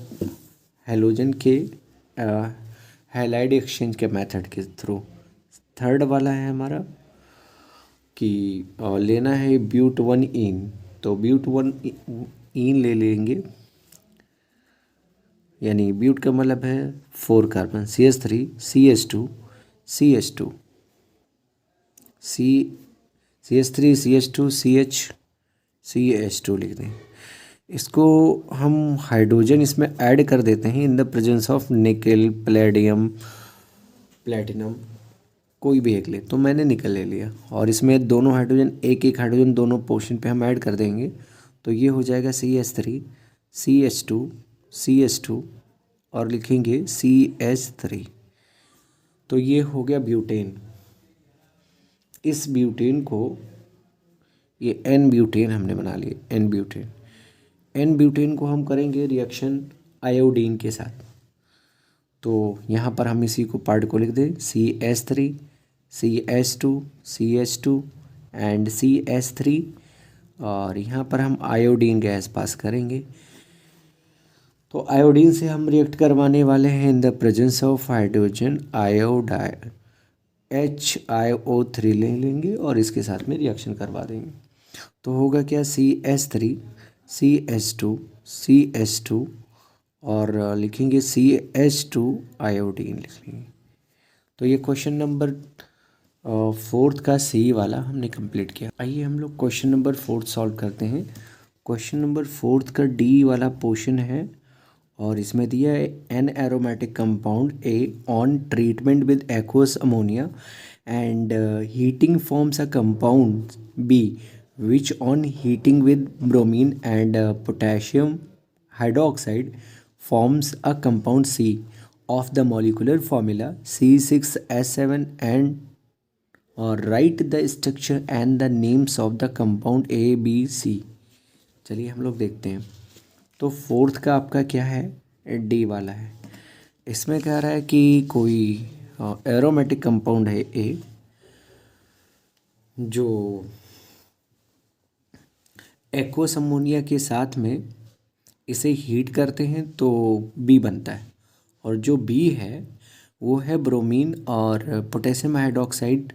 हेलोजन के हैलाइड एक्सचेंज के मेथड के थ्रू। थर्ड वाला है हमारा कि लेना है ब्यूट-1-ईन। तो ब्यूट-1-ईन ले लेंगे, यानी ब्यूट का मतलब है 4 carbon CH3 CH2 CH2 CH3 CH2 CH2 लिख दें। इसको हम हाइड्रोजन इसमें ऐड कर देते हैं इन द प्रेजेंस ऑफ निकल, पैलेडियम, प्लेटिनम, कोई भी एक ले। तो मैंने निकल ले लिया और इसमें दोनों हाइड्रोजन एक हाइड्रोजन दोनों पोर्शन पे हम ऐड कर देंगे। तो ये हो जाएगा CH3 CH2 और लिखेंगे CH3। तो ये हो गया ब्यूटेन। इस ब्यूटेन को, ये N ब्यूटेन हमने बना लिया, N ब्यूटेन को हम करेंगे रिएक्शन आयोडीन के साथ। तो यहाँ पर हम इसी को पार्ट को लिख दें CH3 CH2 एंड CH3 और यहाँ पर हम आयोडीन गैस पास करेंगे। तो आयोडीन से हम रिएक्ट करवाने वाले हैं in the presence of hydrogen iodide HiO3 ले लेंगे और इसके साथ में रिएक्शन करवा देंगे। तो होगा क्या CH3 CH2 और लिखेंगे CH2 आयोडीन लिख लेंगे। तो ये क्वेश्चन नंबर 4 का सी वाला हमने कंप्लीट किया। आइए हम लोग क्वेश्चन नंबर 4 सॉल्व करते हैं। क्वेश्चन नंबर 4 का डी वाला पोर्शन है और इसमें दिया है an aromatic compound A on treatment with aqueous ammonia and heating forms a compound B which on heating with bromine and potassium hydroxide forms a compound C of the molecular formula C6H7 and or write the structure and the names of the compound A, B, C। चलिए हम लोग देखते हैं। तो फोर्थ का आपका क्या है, डी वाला है। इसमें कह रहा है कि कोई एरोमेटिक कंपाउंड है ए जो एक्वस अमोनिया के साथ में इसे हीट करते हैं तो बी बनता है, और जो बी है वो है ब्रोमीन और पोटेशियम हाइड्रोक्साइड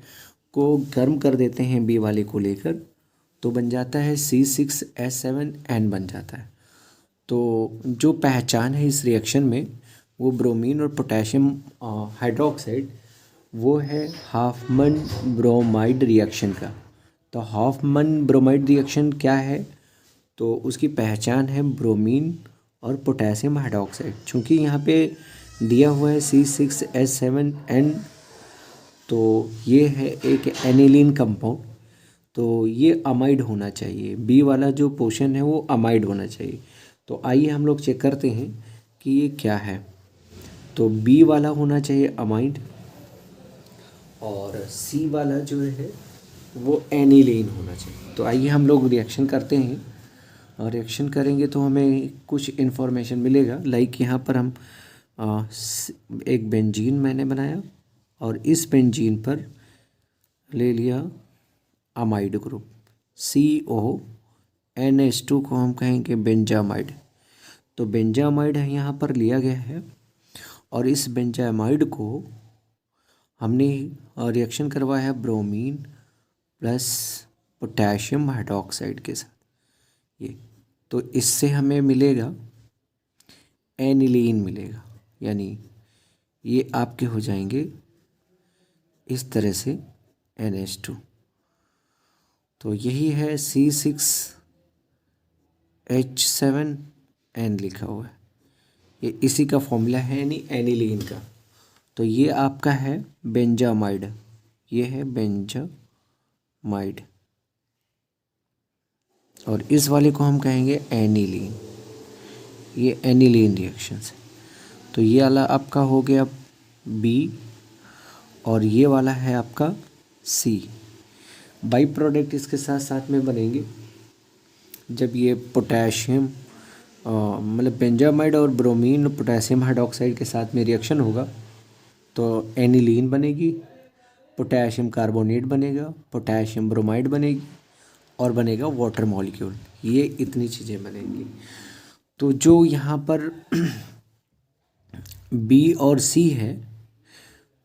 को गर्म कर देते हैं बी वाले को लेकर, तो बन जाता है C6H7N बन जाता है। तो जो पहचान है इस रिएक्शन में वो ब्रोमीन और पोटेशियम हाइड्रोक्साइड वो है हाफमन ब्रोमाइड रिएक्शन का। तो हाफमन ब्रोमाइड रिएक्शन क्या है, तो उसकी पहचान है ब्रोमीन और पोटेशियम हाइड्रोक्साइड। चूँकि यहाँ पे दिया हुआ है C6H7N, तो ये है एक एनिलीन कंपाउंड, तो ये अमाइड होना चाहिए। बी वाला जो पोर्शन है वो अमाइड होना चाहिए। तो आइए हम लोग चेक करते हैं कि ये क्या है। तो बी वाला होना चाहिए अमाइड और सी वाला जो है वो एनिलीन होना चाहिए। तो आइए हम लोग रिएक्शन करते हैं और रिएक्शन करेंगे तो हमें कुछ इन्फॉर्मेशन मिलेगा। लाइक यहाँ पर हम एक बेंजीन मैंने बनाया और इस बेंजीन पर ले लिया अमाइड ग्रुप CONH2 को हम कहेंगे बेंजामाइड। तो बेंजामाइड है यहाँ पर लिया गया है और इस बेंजामाइड को हमने रिएक्शन करवाया है ब्रोमीन प्लस पोटेशियम हाइड्रोक्साइड के साथ। ये तो इससे हमें मिलेगा एनिलीन मिलेगा, यानी ये आपके हो जाएंगे इस तरह से NH2। तो यही है C6H7N लिखा हुआ है, ये इसी का फॉर्मूला है यानी एनिलीन का। तो ये आपका है बेंजामाइड, ये है बेंजामाइड और इस वाले को हम कहेंगे एनिलीन। ये एनिलीन रिएक्शन है। तो ये वाला आपका हो गया B और ये वाला है आपका C। बाई प्रोडक्ट इसके साथ साथ में बनेंगे जब ये पोटेशियम मतलब बेंजामाइड और ब्रोमीन पोटेशियम हाइड्रोक्साइड के साथ में रिएक्शन होगा तो एनिलीन बनेगी, पोटेशियम कार्बोनेट बनेगा, पोटेशियम ब्रोमाइड बनेगी और बनेगा वाटर मॉलिक्यूल। ये इतनी चीज़ें बनेंगी। तो जो यहाँ पर B और C है,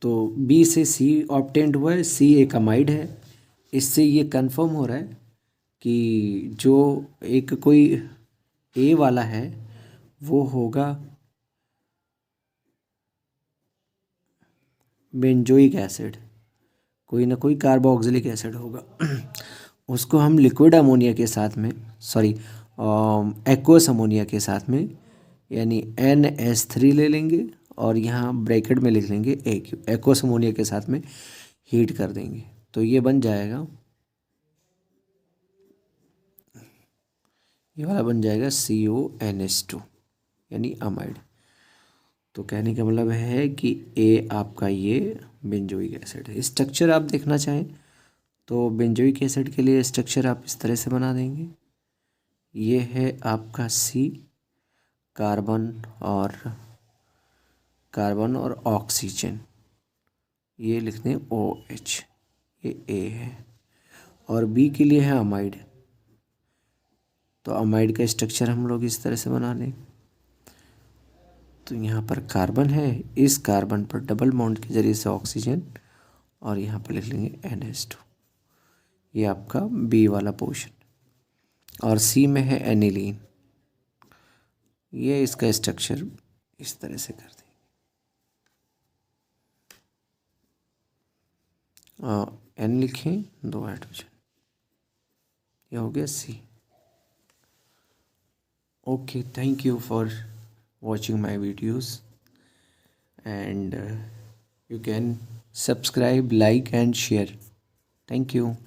तो B से C ऑब्टेंड हुआ है, C एक अमाइड है। इससे ये कंफर्म हो रहा है कि जो एक कोई A वाला है वो होगा बेंजोइक एसिड, कोई ना कोई कार्बोक्सिलिक एसिड होगा। उसको हम लिक्विड अमोनिया के साथ में एक्वस अमोनिया के साथ में यानी NH3 ले लेंगे और यहाँ ब्रैकेट में लिख लेंगे AQ, एक्वस अमोनिया के साथ में हीट कर देंगे तो ये बन जाएगा, ये वाला बन जाएगा CONH2 यानी अमाइड। तो कहने का मतलब है कि A आपका ये बेंजोइक एसिड है। स्ट्रक्चर आप देखना चाहें तो बेंजोइक एसिड के लिए स्ट्रक्चर आप इस तरह से बना देंगे। ये है आपका C, कार्बन और ऑक्सीजन, ये लिख दें OH, ये A है। और B के लिए है अमाइड, तो अमाइड का स्ट्रक्चर हम लोग इस तरह से बना लें। तो यहाँ पर कार्बन है, इस कार्बन पर डबल बॉन्ड के जरिए से ऑक्सीजन और यहाँ पर लिख लेंगे NH2, ये आपका B वाला पोर्शन। और C में है एनिलीन, ये इसका स्ट्रक्चर इस तरह से कर देंगे। N लिखें, 2 हाइड्रोजन, ये हो गया C। Okay, thank you for watching my videos and you can subscribe, like and share. Thank you.